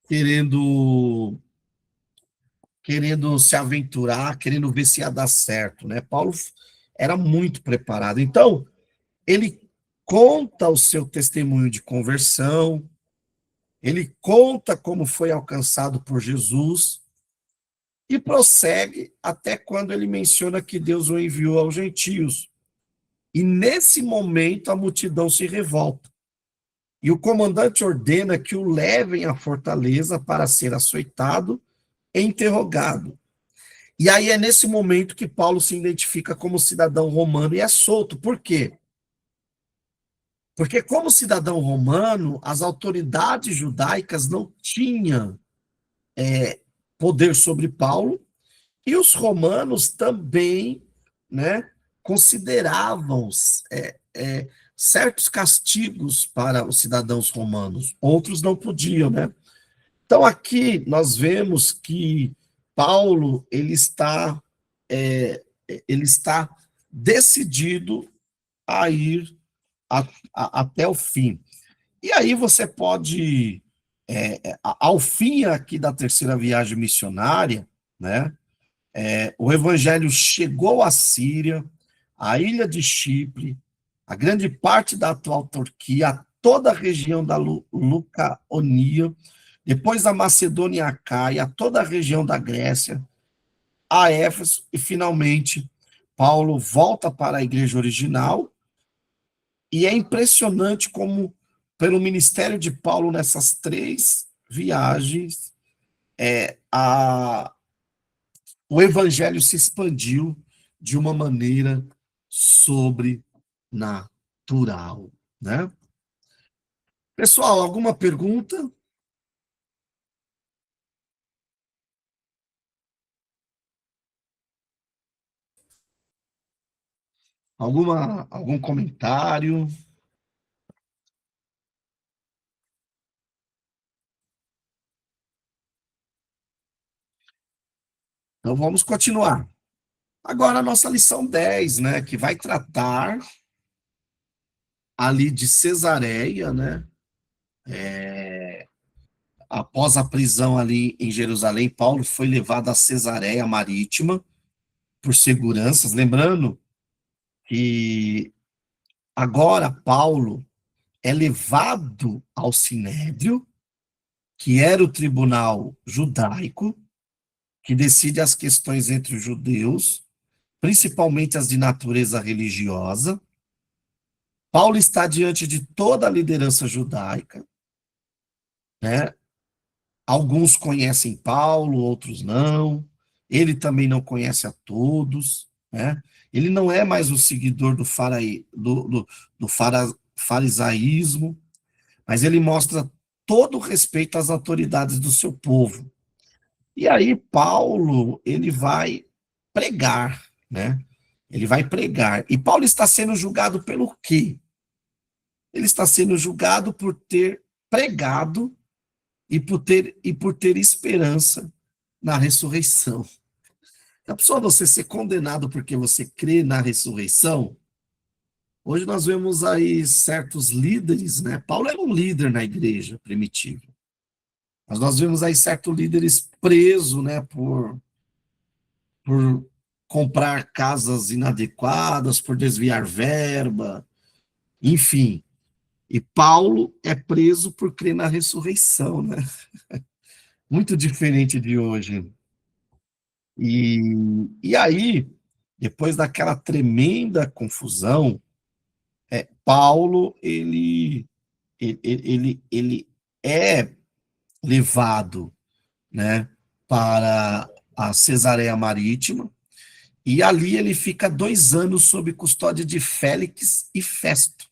querendo querendo se aventurar, querendo ver se ia dar certo, né? Paulo era muito preparado. Então, ele conta o seu testemunho de conversão, ele conta como foi alcançado por Jesus e prossegue até quando ele menciona que Deus o enviou aos gentios. E nesse momento a multidão se revolta. E o comandante ordena que o levem à fortaleza para ser açoitado e interrogado. E aí é nesse momento que Paulo se identifica como cidadão romano e é solto. Por quê? Porque, como cidadão romano, as autoridades judaicas não tinham poder sobre Paulo, e os romanos também, né, consideravam certos castigos para os cidadãos romanos, outros não podiam, né? Então, aqui nós vemos que Paulo ele está decidido a ir até o fim. E aí você pode, ao fim aqui da terceira viagem missionária, né, o evangelho chegou à Síria, à ilha de Chipre, a grande parte da atual Turquia, toda a região da Lucaonia, depois a Macedônia e a Caia, toda a região da Grécia, a Éfeso, e finalmente Paulo volta para a igreja original, e é impressionante como, pelo ministério de Paulo nessas 3 viagens, o evangelho se expandiu de uma maneira sobrenatural, né? Pessoal, alguma pergunta? Algum comentário? Então vamos continuar. Agora a nossa lição 10, né, que vai tratar ali de Cesareia, né? Após a prisão ali em Jerusalém, Paulo foi levado a Cesareia Marítima por seguranças, lembrando que agora Paulo é levado ao Sinédrio, que era o tribunal judaico, que decide as questões entre os judeus, principalmente as de natureza religiosa. Paulo está diante de toda a liderança judaica, né? Alguns conhecem Paulo, outros não. Ele também não conhece a todos, né? Ele não é mais o seguidor do farisaísmo, mas ele mostra todo o respeito às autoridades do seu povo. E aí Paulo, ele vai pregar, né? Ele vai pregar. E Paulo está sendo julgado pelo quê? Ele está sendo julgado por ter pregado e por ter esperança na ressurreição. A pessoa você ser condenado porque você crê na ressurreição, hoje nós vemos aí certos líderes, né? Paulo era um líder na igreja primitiva. Mas nós vemos aí certos líderes presos, né, por comprar casas inadequadas, por desviar verba, enfim. E Paulo é preso por crer na ressurreição, né? Muito diferente de hoje. E aí, depois daquela tremenda confusão, Paulo ele é levado, né, para a Cesareia Marítima, e ali ele fica 2 anos sob custódia de Félix e Festo,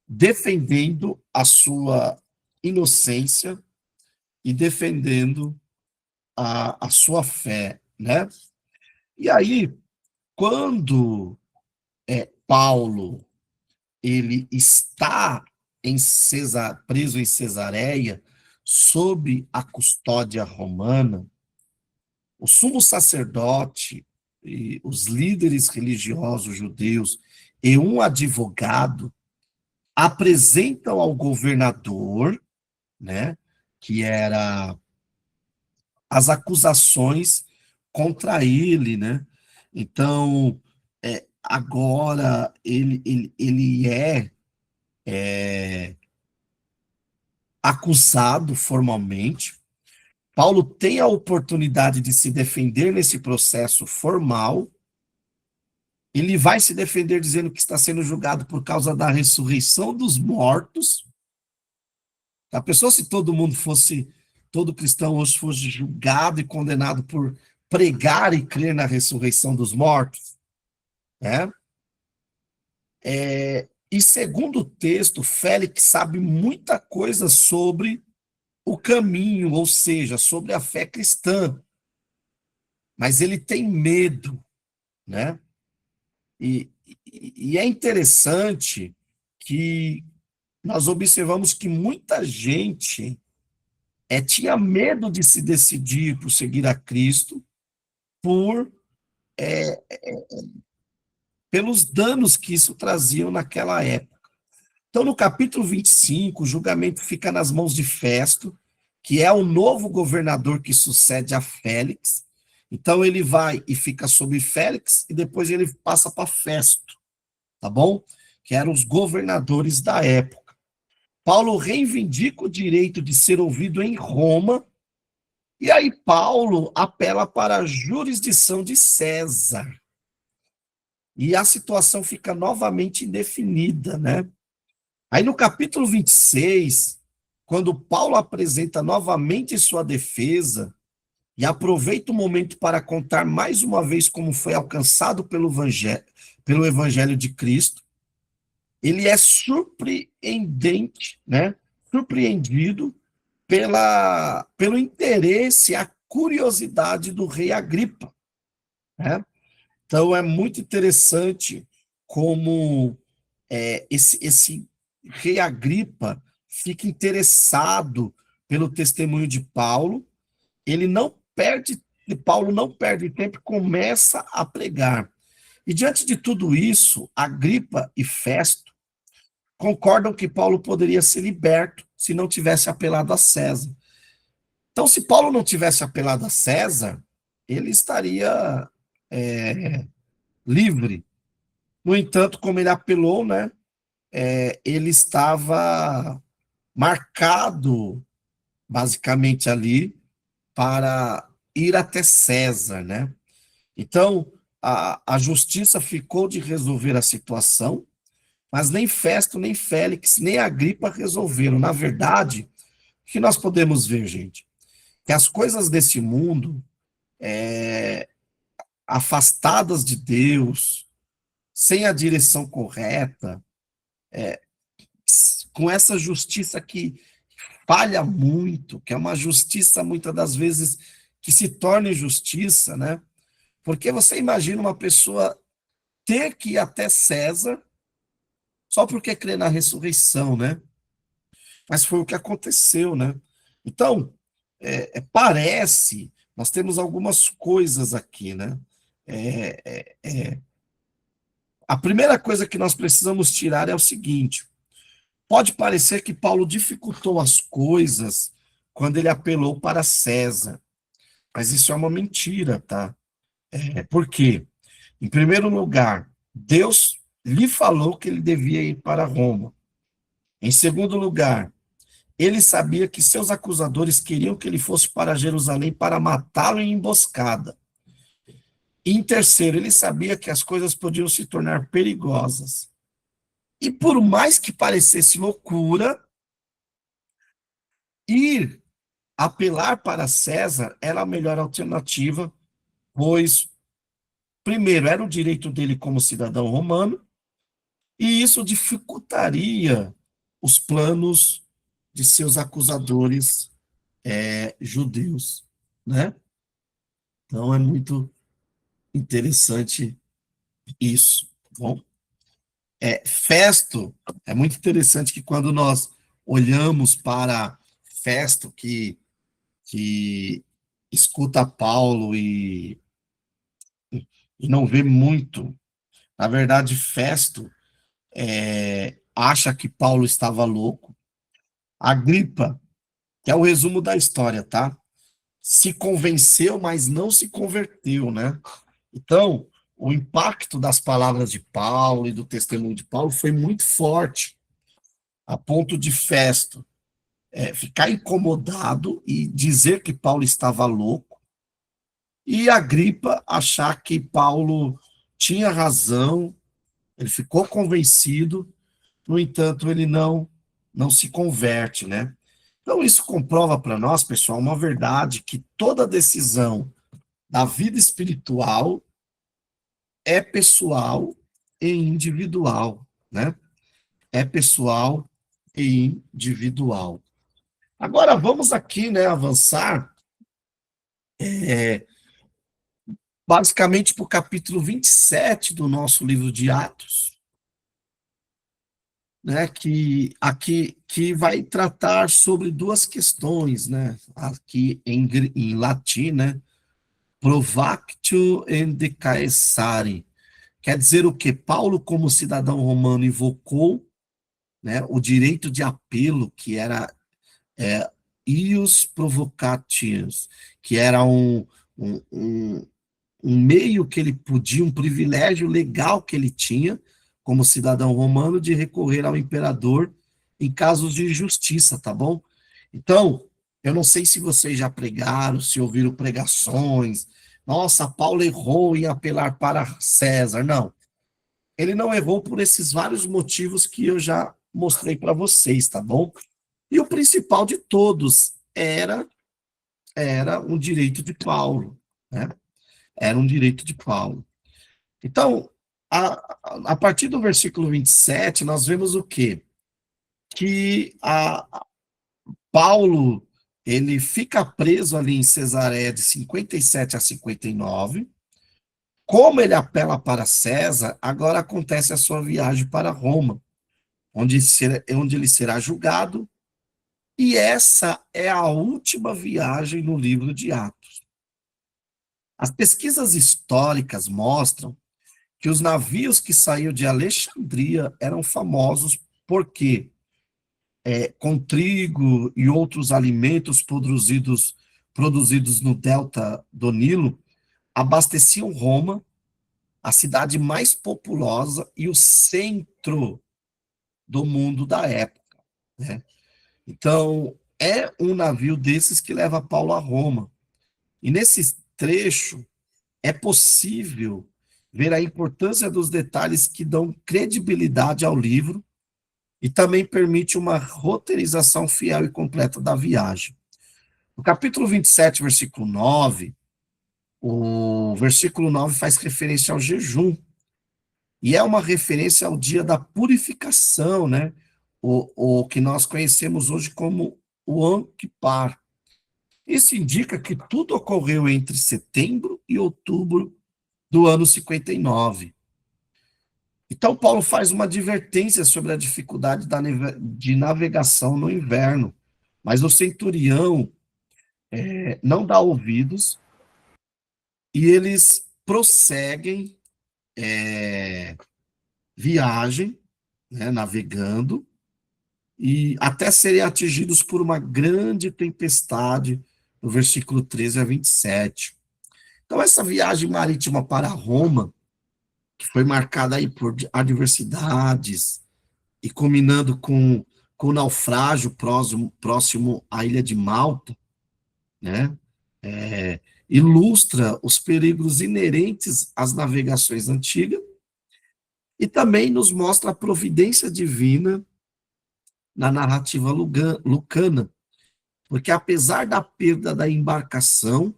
defendendo a sua inocência e defendendo a sua fé, né? E aí, quando Paulo ele está preso em Cesareia, sob a custódia romana, o sumo sacerdote e os líderes religiosos judeus e um advogado apresentam ao governador, né, que era as acusações contra ele, né? Então, agora ele é acusado formalmente. Paulo tem a oportunidade de se defender nesse processo formal. Ele vai se defender dizendo que está sendo julgado por causa da ressurreição dos mortos. A pessoa, se todo mundo fosse, todo cristão hoje fosse julgado e condenado por pregar e crer na ressurreição dos mortos, né? E segundo o texto, Félix sabe muita coisa sobre o caminho, ou seja, sobre a fé cristã, mas ele tem medo, né? E é interessante que nós observamos que muita gente tinha medo de se decidir por seguir a Cristo por pelos danos que isso trazia naquela época. Então, no capítulo 25, o julgamento fica nas mãos de Festo, que é o novo governador que sucede a Félix. Então, ele vai e fica sob Félix, e depois ele passa para Festo, tá bom? que eram os governadores da época. Paulo reivindica o direito de ser ouvido em Roma, e aí Paulo apela para a jurisdição de César. E a situação fica novamente indefinida, né? Aí no capítulo 26, quando Paulo apresenta novamente sua defesa e aproveita o momento para contar mais uma vez como foi alcançado pelo evangelho de Cristo, ele é surpreendente, né? Surpreendido pelo interesse, a curiosidade do rei Agripa, né? Então é muito interessante como esse rei Agripa fica interessado pelo testemunho de Paulo. Ele não perde, Paulo não perde tempo e começa a pregar. E diante de tudo isso, Agripa e Festo concordam que Paulo poderia ser liberto se não tivesse apelado a César. Então, se Paulo não tivesse apelado a César, ele estaria livre. No entanto, como ele apelou, né, ele estava marcado, basicamente, ali, para ir até César, né? Então, a justiça ficou de resolver a situação, mas nem Festo, nem Félix, nem Agripa resolveram. Na verdade, o que nós podemos ver, gente? Que as coisas desse mundo, afastadas de Deus, sem a direção correta, com essa justiça que falha muito, que é uma justiça, muitas das vezes, que se torna injustiça, né? Porque você imagina uma pessoa ter que ir até César só porque crê na ressurreição, né? Mas foi o que aconteceu, né? Então, parece, nós temos algumas coisas aqui, né? A primeira coisa que nós precisamos tirar é o seguinte: pode parecer que Paulo dificultou as coisas quando ele apelou para César, mas isso é uma mentira, tá? Por quê? Em primeiro lugar, Deus lhe falou que ele devia ir para Roma. Em segundo lugar, ele sabia que seus acusadores queriam que ele fosse para Jerusalém para matá-lo em emboscada. E em terceiro, ele sabia que as coisas podiam se tornar perigosas. E por mais que parecesse loucura, ir apelar para César era a melhor alternativa, pois, primeiro, era o direito dele como cidadão romano, e isso dificultaria os planos de seus acusadores judeus, né? Então é muito interessante isso, tá bom? Festo, é muito interessante que quando nós olhamos para Festo, que escuta Paulo e não vê muito, na verdade, Festo acha que Paulo estava louco. Agripa, que é o resumo da história, tá? Se convenceu, mas não se converteu, né? Então, o impacto das palavras de Paulo e do testemunho de Paulo foi muito forte, a ponto de Festo ficar incomodado e dizer que Paulo estava louco, e Agripa achar que Paulo tinha razão, ele ficou convencido, no entanto, ele não se converte, né? Então, isso comprova para nós, pessoal, uma verdade, que toda decisão da vida espiritual é pessoal e individual, né? É pessoal e individual. Agora, vamos aqui, né, avançar, basicamente, para o capítulo 27 do nosso livro de Atos, né, que vai tratar sobre duas questões, né, aqui em latim, né, provocatio and decaessare. Quer dizer o que? Paulo, como cidadão romano, invocou, né, o direito de apelo, que era ius provocatius, que era um meio que ele podia, um privilégio legal que ele tinha como cidadão romano, de recorrer ao imperador em casos de injustiça, tá bom? Então, eu não sei se vocês já pregaram, se ouviram pregações. Nossa, Paulo errou em apelar para César. Não, ele não errou por esses vários motivos que eu já mostrei para vocês, tá bom? E o principal de todos era um direito de Paulo, né? Era um direito de Paulo. Então, a partir do versículo 27, nós vemos o quê? Que Paulo, ele fica preso ali em Cesareia de 57 a 59. Como ele apela para César, agora acontece a sua viagem para Roma, onde ele será julgado, e essa é a última viagem no livro de Atos. As pesquisas históricas mostram que os navios que saíam de Alexandria eram famosos porque, com trigo e outros alimentos produzidos no delta do Nilo, abasteciam Roma, a cidade mais populosa e o centro do mundo da época, né? Então, é um navio desses que leva Paulo a Roma. E nesse trecho, é possível ver a importância dos detalhes que dão credibilidade ao livro e também permite uma roteirização fiel e completa da viagem. No capítulo 27, versículo 9, o versículo 9 faz referência ao jejum, e é uma referência ao dia da purificação, né? O que nós conhecemos hoje como o Yom Kippur. Isso indica que tudo ocorreu entre setembro e outubro do ano 59. Então, Paulo faz uma advertência sobre a dificuldade de navegação no inverno, mas o centurião não dá ouvidos e eles prosseguem viagem, né, navegando, e até serem atingidos por uma grande tempestade, no versículo 13 a 27. Então, essa viagem marítima para Roma, que foi marcada aí por adversidades, e culminando com o naufrágio próximo à ilha de Malta, né? Ilustra os perigos inerentes às navegações antigas e também nos mostra a providência divina na narrativa lucana, porque apesar da perda da embarcação,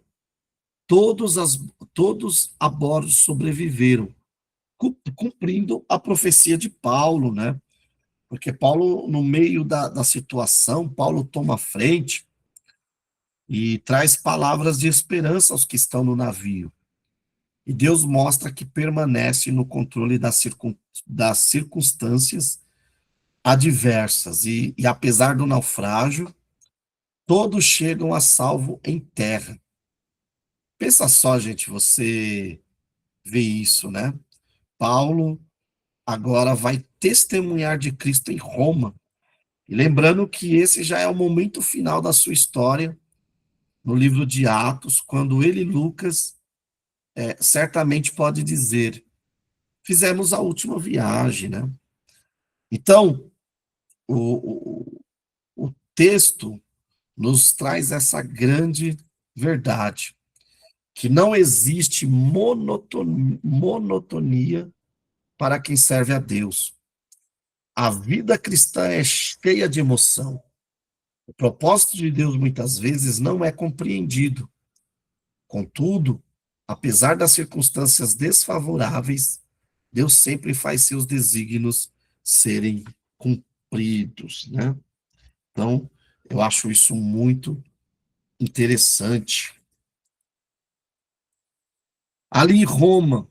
todos, todos a bordo sobreviveram, cumprindo a profecia de Paulo, né? Porque Paulo, no meio da situação, Paulo toma frente e traz palavras de esperança aos que estão no navio. E Deus mostra que permanece no controle das circunstâncias adversas. E apesar do naufrágio, todos chegam a salvo em terra. Pensa só, gente, você vê isso, né? Paulo agora vai testemunhar de Cristo em Roma. E lembrando que esse já é o momento final da sua história, no livro de Atos, quando ele, Lucas, certamente pode dizer: fizemos a última viagem, né? Então, o, o texto nos traz essa grande verdade, que não existe monotonia para quem serve a Deus. A vida cristã é cheia de emoção. O propósito de Deus muitas vezes não é compreendido. Contudo, apesar das circunstâncias desfavoráveis, Deus sempre faz seus desígnios serem cumpridos, né? Então, eu acho isso muito interessante. Ali em Roma,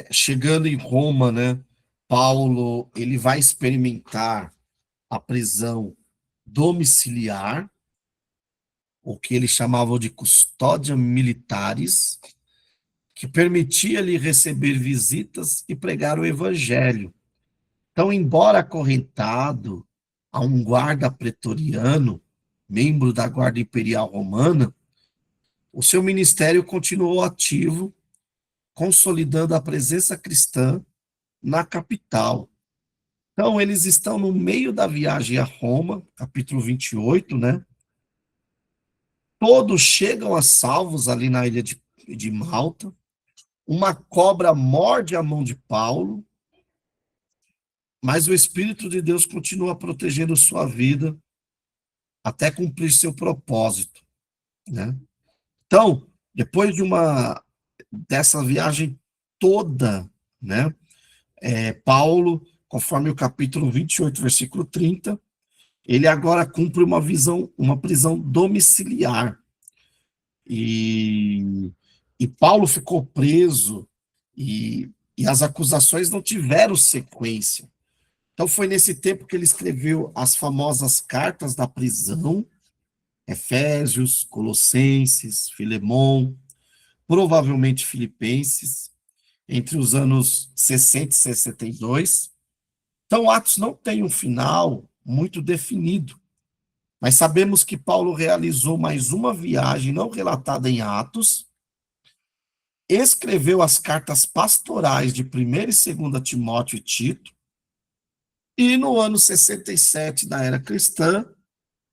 chegando em Roma, né, Paulo, ele vai experimentar a prisão domiciliar, o que eles chamavam de custódia militares, que permitia-lhe receber visitas e pregar o evangelho. Então, embora acorrentado a um guarda pretoriano, membro da Guarda Imperial Romana, o seu ministério continuou ativo, consolidando a presença cristã na capital. Então, eles estão no meio da viagem a Roma, capítulo 28, né? Todos chegam a salvos ali na ilha de Malta. Uma cobra morde a mão de Paulo, mas o Espírito de Deus continua protegendo sua vida até cumprir seu propósito, né? Então, depois dessa viagem toda, né? Paulo, conforme o capítulo 28, versículo 30, ele agora cumpre uma prisão domiciliar. E, e Paulo ficou preso e as acusações não tiveram sequência. Então foi nesse tempo que ele escreveu as famosas cartas da prisão, Efésios, Colossenses, Filemão, provavelmente Filipenses, entre os anos 60 e 62. Então, Atos não tem um final muito definido, mas sabemos que Paulo realizou mais uma viagem não relatada em Atos, escreveu as cartas pastorais de 1ª e 2ª Timóteo e Tito, e no ano 67 da era cristã,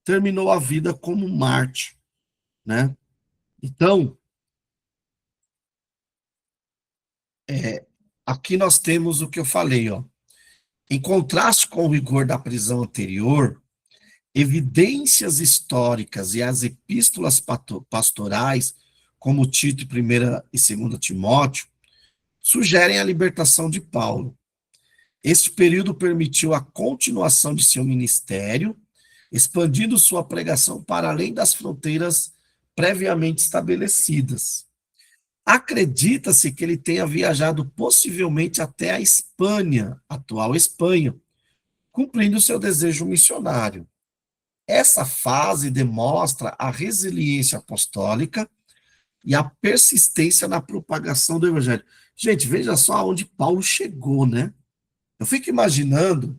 terminou a vida como mártir, né? Então, aqui nós temos o que eu falei, ó. Em contraste com o rigor da prisão anterior, evidências históricas e as epístolas pastorais, como Tito, 1ª e 2ª Timóteo, sugerem a libertação de Paulo. Este período permitiu a continuação de seu ministério, expandindo sua pregação para além das fronteiras previamente estabelecidas. Acredita-se que ele tenha viajado possivelmente até a Espanha, atual Espanha, cumprindo seu desejo missionário. Essa fase demonstra a resiliência apostólica e a persistência na propagação do evangelho. Gente, veja só onde Paulo chegou, né? Eu fico imaginando,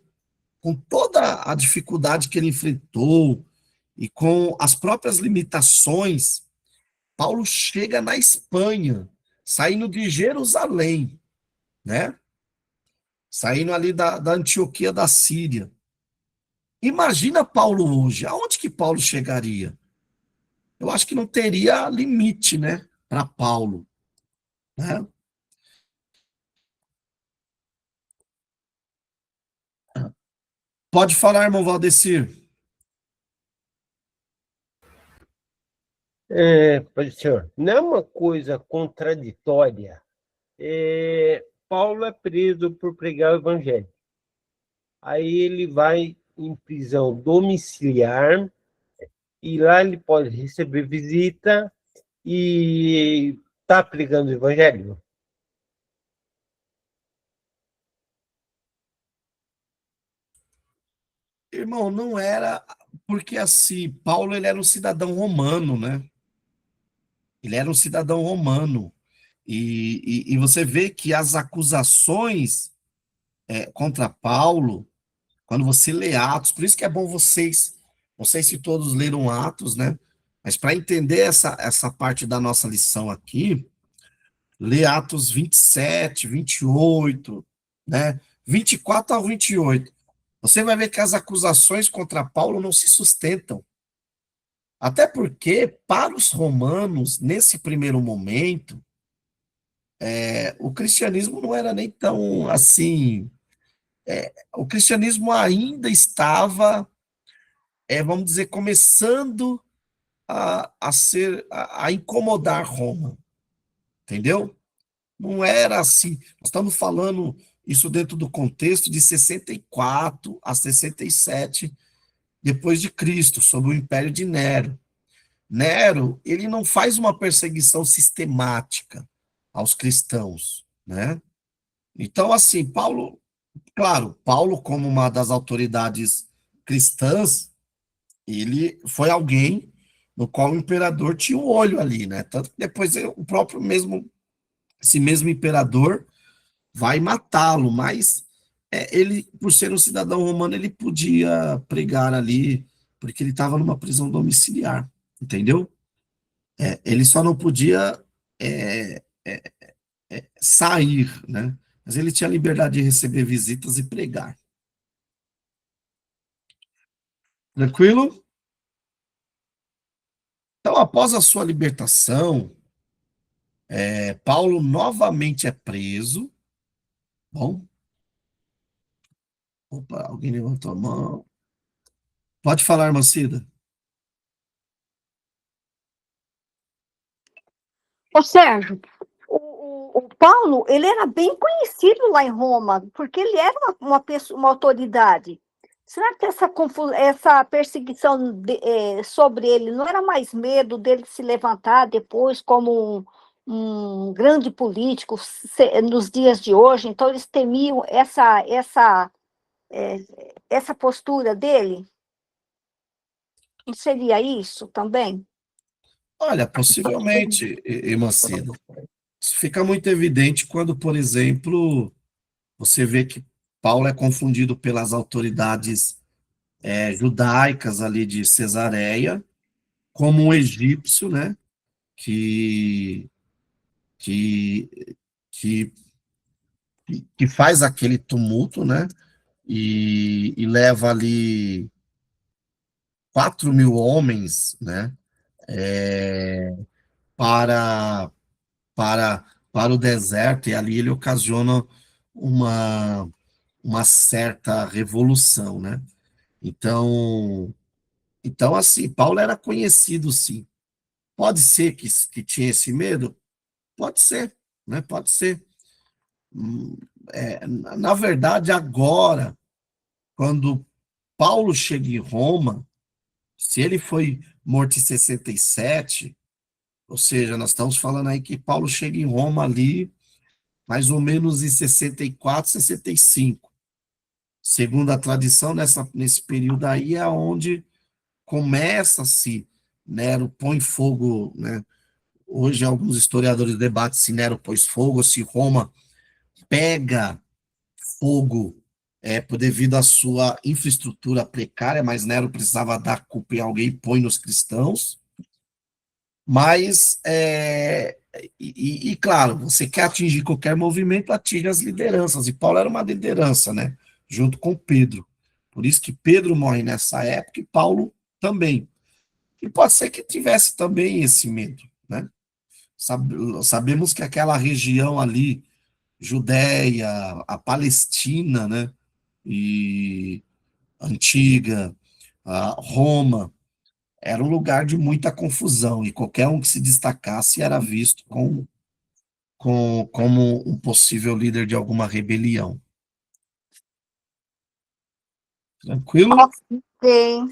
com toda a dificuldade que ele enfrentou e com as próprias limitações, Paulo chega na Espanha, saindo de Jerusalém, né? Saindo ali da Antioquia da Síria. Imagina Paulo hoje, aonde que Paulo chegaria? Eu acho que não teria limite, né, para Paulo, né? Pode falar, irmão Valdecir. Professor, não é uma coisa contraditória. Paulo é preso por pregar o evangelho. Aí ele vai em prisão domiciliar e lá ele pode receber visita e está pregando o evangelho. Irmão, não era, porque assim, Paulo ele era um cidadão romano, né? Ele era um cidadão romano. E você vê que as acusações contra Paulo, quando você lê Atos, por isso que é bom vocês, não sei se todos leram Atos, né? Mas para entender essa parte da nossa lição aqui, lê Atos 27, 28, né? 24 ao 28. Você vai ver que as acusações contra Paulo não se sustentam. Até porque, para os romanos, nesse primeiro momento, o cristianismo não era nem tão assim. O cristianismo ainda estava, vamos dizer, começando a incomodar Roma, entendeu? Não era assim. Nós estamos falando isso dentro do contexto de 64 a 67 depois de Cristo, sob o Império de Nero. Nero, ele não faz uma perseguição sistemática aos cristãos, né? Então, assim, Paulo, claro, Paulo, como uma das autoridades cristãs, ele foi alguém no qual o imperador tinha um olho ali, né? Tanto que depois o próprio mesmo, esse mesmo imperador vai matá-lo, mas ele, por ser um cidadão romano, ele podia pregar ali, porque ele estava numa prisão domiciliar, entendeu? Ele só não podia é, sair, né? mas ele tinha liberdade de receber visitas e pregar. Tranquilo? Então, após a sua libertação, Paulo novamente é preso. Bom, opa, alguém levantou a mão. Pode falar, irmã Cida. Ô, Sérgio, o Paulo, ele era bem conhecido lá em Roma, porque ele era uma pessoa, uma autoridade. Será que essa perseguição sobre ele não era mais medo dele se levantar depois como um grande político nos dias de hoje? Então, eles temiam é, essa postura dele? Não seria isso também? Olha, possivelmente, irmã Cida. Isso fica muito evidente quando, por exemplo, você vê que Paulo é confundido pelas autoridades judaicas ali de Cesareia como um egípcio, né? Que, que, que, que faz aquele tumulto, né? E leva ali 4.000 homens, né? é, para, para, para o deserto, e ali ele ocasiona uma, uma certa revolução, né? Então, assim, Paulo era conhecido, sim. Pode ser que tinha esse medo? Pode ser, né? Pode ser. Hum, na verdade, agora, quando Paulo chega em Roma, se ele foi morto em 67, ou seja, nós estamos falando aí que Paulo chega em Roma ali, mais ou menos em 64, 65. Segundo a tradição, nesse período aí é onde começa-se, Nero põe fogo, né? Hoje alguns historiadores debatem se Nero pôs fogo, se Roma pega fogo devido à sua infraestrutura precária, mas Nero precisava dar culpa em alguém, põe nos cristãos. Mas, claro, você quer atingir qualquer movimento, atinge as lideranças. E Paulo era uma liderança, né? Junto com Pedro. Por isso que Pedro morre nessa época e Paulo também. E pode ser que tivesse também esse medo, né? Sabemos que aquela região ali, Judéia, a Palestina, né? E antiga, a Roma, era um lugar de muita confusão e qualquer um que se destacasse era visto como um possível líder de alguma rebelião. Tranquilo? Sim.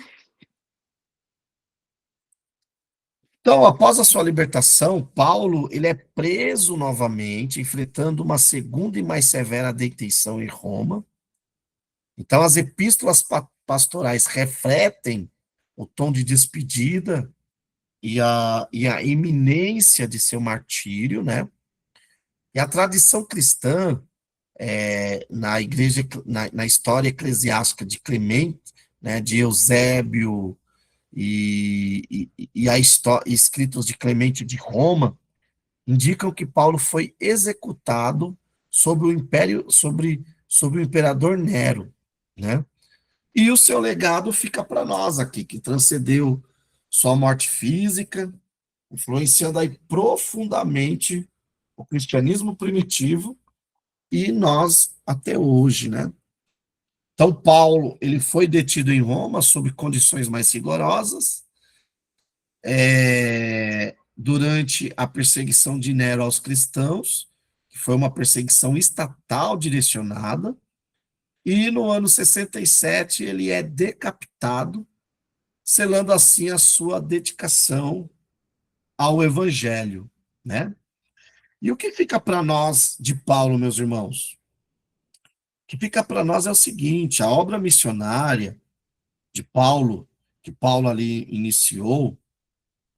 Então, após a sua libertação, Paulo ele é preso novamente, enfrentando uma segunda e mais severa detenção em Roma. Então, as epístolas pastorais refletem o tom de despedida e a iminência de seu martírio, né? E a tradição cristã, na igreja, na história eclesiástica de Clemente, né, de Eusébio e escritos de Clemente de Roma, indicam que Paulo foi executado sob o império, sobre o imperador Nero, né? E o seu legado fica para nós aqui, que transcendeu sua morte física, influenciando aí profundamente o cristianismo primitivo e nós até hoje, né? Então, Paulo, ele foi detido em Roma sob condições mais rigorosas, durante a perseguição de Nero aos cristãos, que foi uma perseguição estatal direcionada, e no ano 67 ele é decapitado, selando assim a sua dedicação ao evangelho, né? E o que fica para nós de Paulo, meus irmãos? O que fica para nós é o seguinte: a obra missionária de Paulo, que Paulo ali iniciou,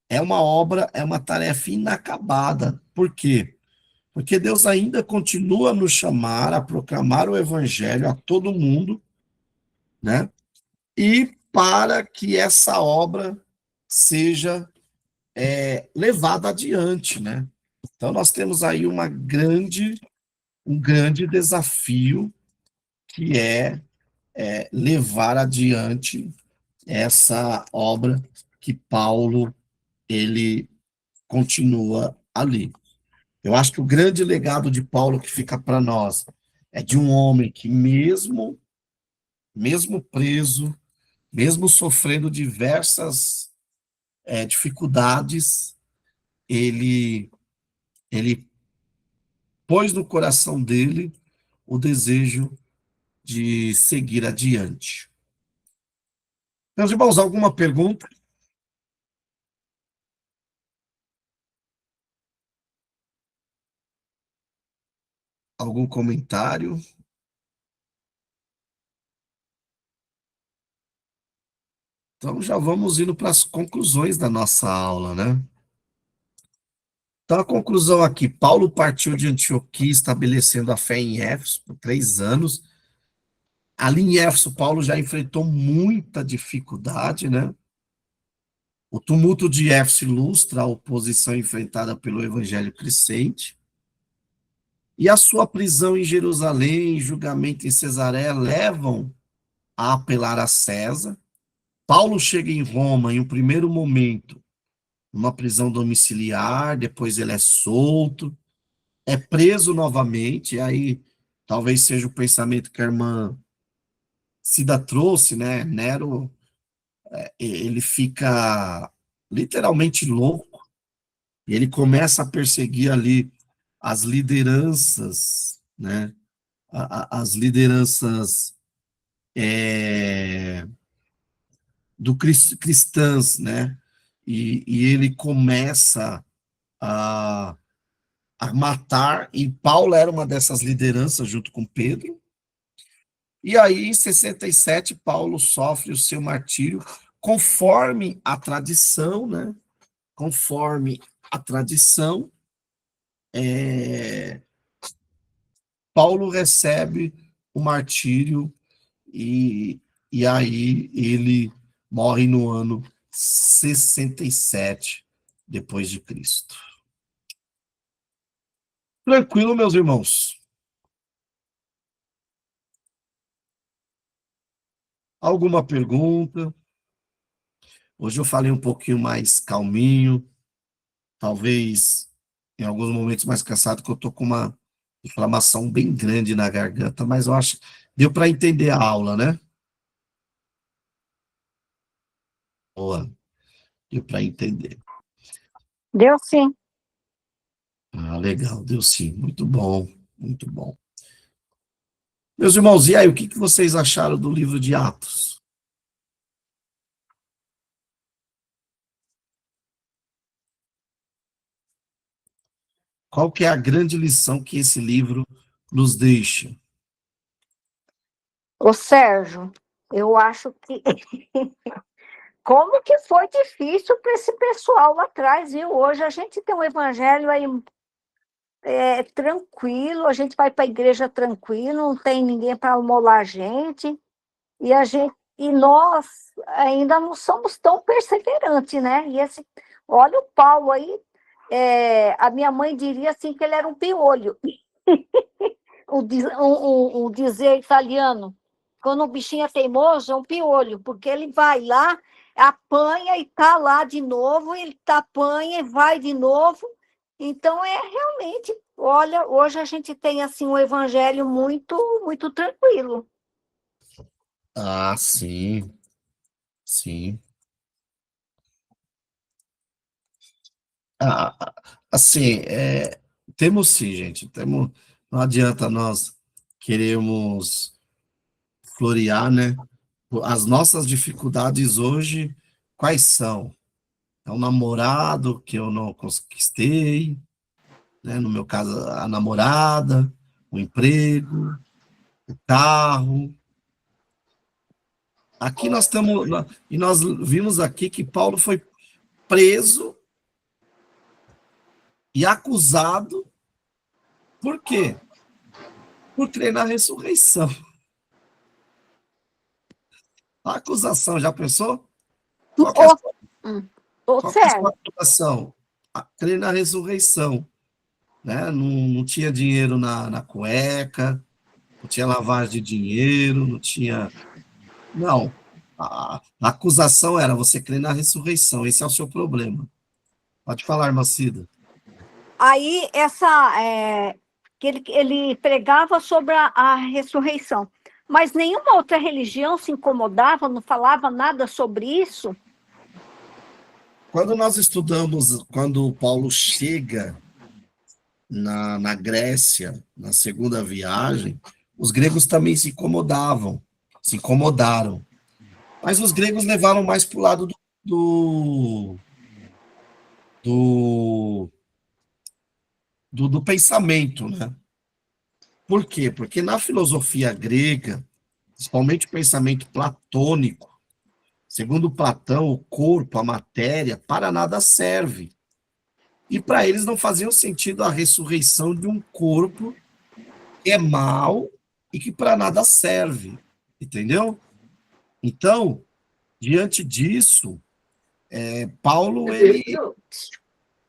é uma obra, é uma tarefa inacabada. Por quê? Porque Deus ainda continua a nos chamar a proclamar o evangelho a todo mundo, né? E para que essa obra seja levada adiante, né? Então nós temos aí um grande desafio que é levar adiante essa obra que Paulo ele continua ali. Eu acho que o grande legado de Paulo que fica para nós é de um homem que mesmo preso, mesmo sofrendo diversas dificuldades, ele pôs no coração dele o desejo de seguir adiante. Meus irmãos, alguma pergunta? Algum comentário? Então, já vamos indo para as conclusões da nossa aula, né? Então, a conclusão aqui, Paulo partiu de Antioquia, estabelecendo a fé em Éfeso por 3 anos. Ali em Éfeso, Paulo já enfrentou muita dificuldade, né? O tumulto de Éfeso ilustra a oposição enfrentada pelo evangelho crescente. E a sua prisão em Jerusalém e julgamento em Cesareia levam a apelar a César. Paulo chega em Roma em um primeiro momento, numa prisão domiciliar, depois ele é solto, é preso novamente, e aí talvez seja o pensamento que a irmã Cida trouxe, né? Nero, ele fica literalmente louco, e ele começa a perseguir ali as lideranças, né? As lideranças cristãs, né? E ele começa a, a matar, e Paulo era uma dessas lideranças junto com Pedro. E aí, em 67, Paulo sofre o seu martírio conforme a tradição, né? Conforme a tradição, Paulo recebe o martírio e aí ele morre no ano 67 depois de Cristo. Tranquilo, meus irmãos? Alguma pergunta? Hoje eu falei um pouquinho mais calminho, talvez em alguns momentos mais cansado, que eu tô com uma inflamação bem grande na garganta, mas eu acho que deu para entender a aula, né? Boa, deu para entender. Deu sim. Ah, legal, deu sim, muito bom, muito bom. Meus irmãos, e aí, o que vocês acharam do livro de Atos? Qual que é a grande lição que esse livro nos deixa? Ô, Sérgio, eu acho que como que foi difícil para esse pessoal lá atrás, viu? Hoje a gente tem um evangelho aí tranquilo, a gente vai para a igreja tranquilo, não tem ninguém para amolar a gente, e nós ainda não somos tão perseverantes, né? Olha o Paulo aí, a minha mãe diria assim que ele era um piolho, o dizer italiano. Quando o bichinho é teimoso, é um piolho, porque ele vai lá, apanha e está lá de novo, ele apanha e vai de novo. Então, realmente, olha, hoje a gente tem assim um evangelho muito, muito tranquilo. Ah, sim, sim. Ah, assim, temos sim, gente. Não adianta nós queremos florear, né? As nossas dificuldades hoje, quais são? É um namorado que eu não conquistei, né? No meu caso, a namorada, o emprego, o carro. Aqui nós estamos, e nós vimos aqui que Paulo foi preso e acusado, por quê? Por crer na ressurreição. A acusação, já pensou? Qual que é a sua, Ô, qual que é a Sérgio, sua acusação? Crer na ressurreição. né? Não tinha dinheiro na cueca, não tinha lavagem de dinheiro, não tinha... Não, a acusação era você crer na ressurreição, esse é o seu problema. Pode falar, irmã Cida. Aí, que ele pregava sobre a ressurreição. Mas nenhuma outra religião se incomodava, não falava nada sobre isso? Quando nós estudamos, quando Paulo chega na Grécia, na segunda viagem, os gregos também se incomodaram. Mas os gregos levaram mais para o lado do, do pensamento, né? Por quê? Porque na filosofia grega, principalmente o pensamento platônico, segundo Platão, o corpo, a matéria, para nada serve. E para eles não fazia sentido a ressurreição de um corpo que é mau e que para nada serve. Entendeu? Então, diante disso, Paulo, ele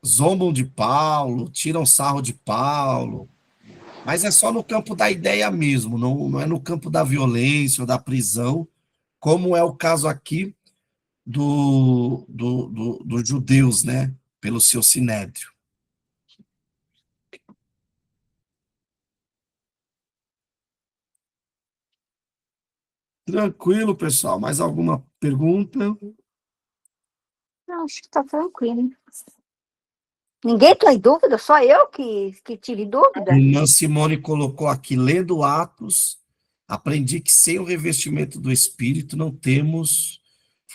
zombam de Paulo, tiram sarro de Paulo, mas é só no campo da ideia mesmo, não é no campo da violência ou da prisão, como é o caso aqui dos judeus, né? Pelo seu sinédrio. Tranquilo, pessoal. Mais alguma pergunta? Não, acho que está tranquilo. Ninguém está em dúvida? Só eu que tive dúvida? A irmã Simone colocou aqui, lendo Atos, aprendi que sem o revestimento do Espírito não temos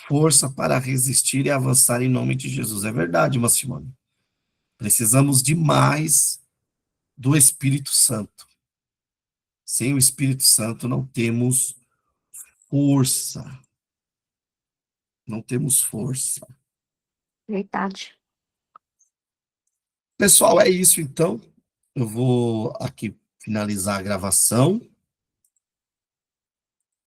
força para resistir e avançar em nome de Jesus. É verdade, irmã Simone. Precisamos demais do Espírito Santo. Sem o Espírito Santo não temos força. Não temos força. Verdade. Pessoal, é isso então. Eu vou aqui finalizar a gravação.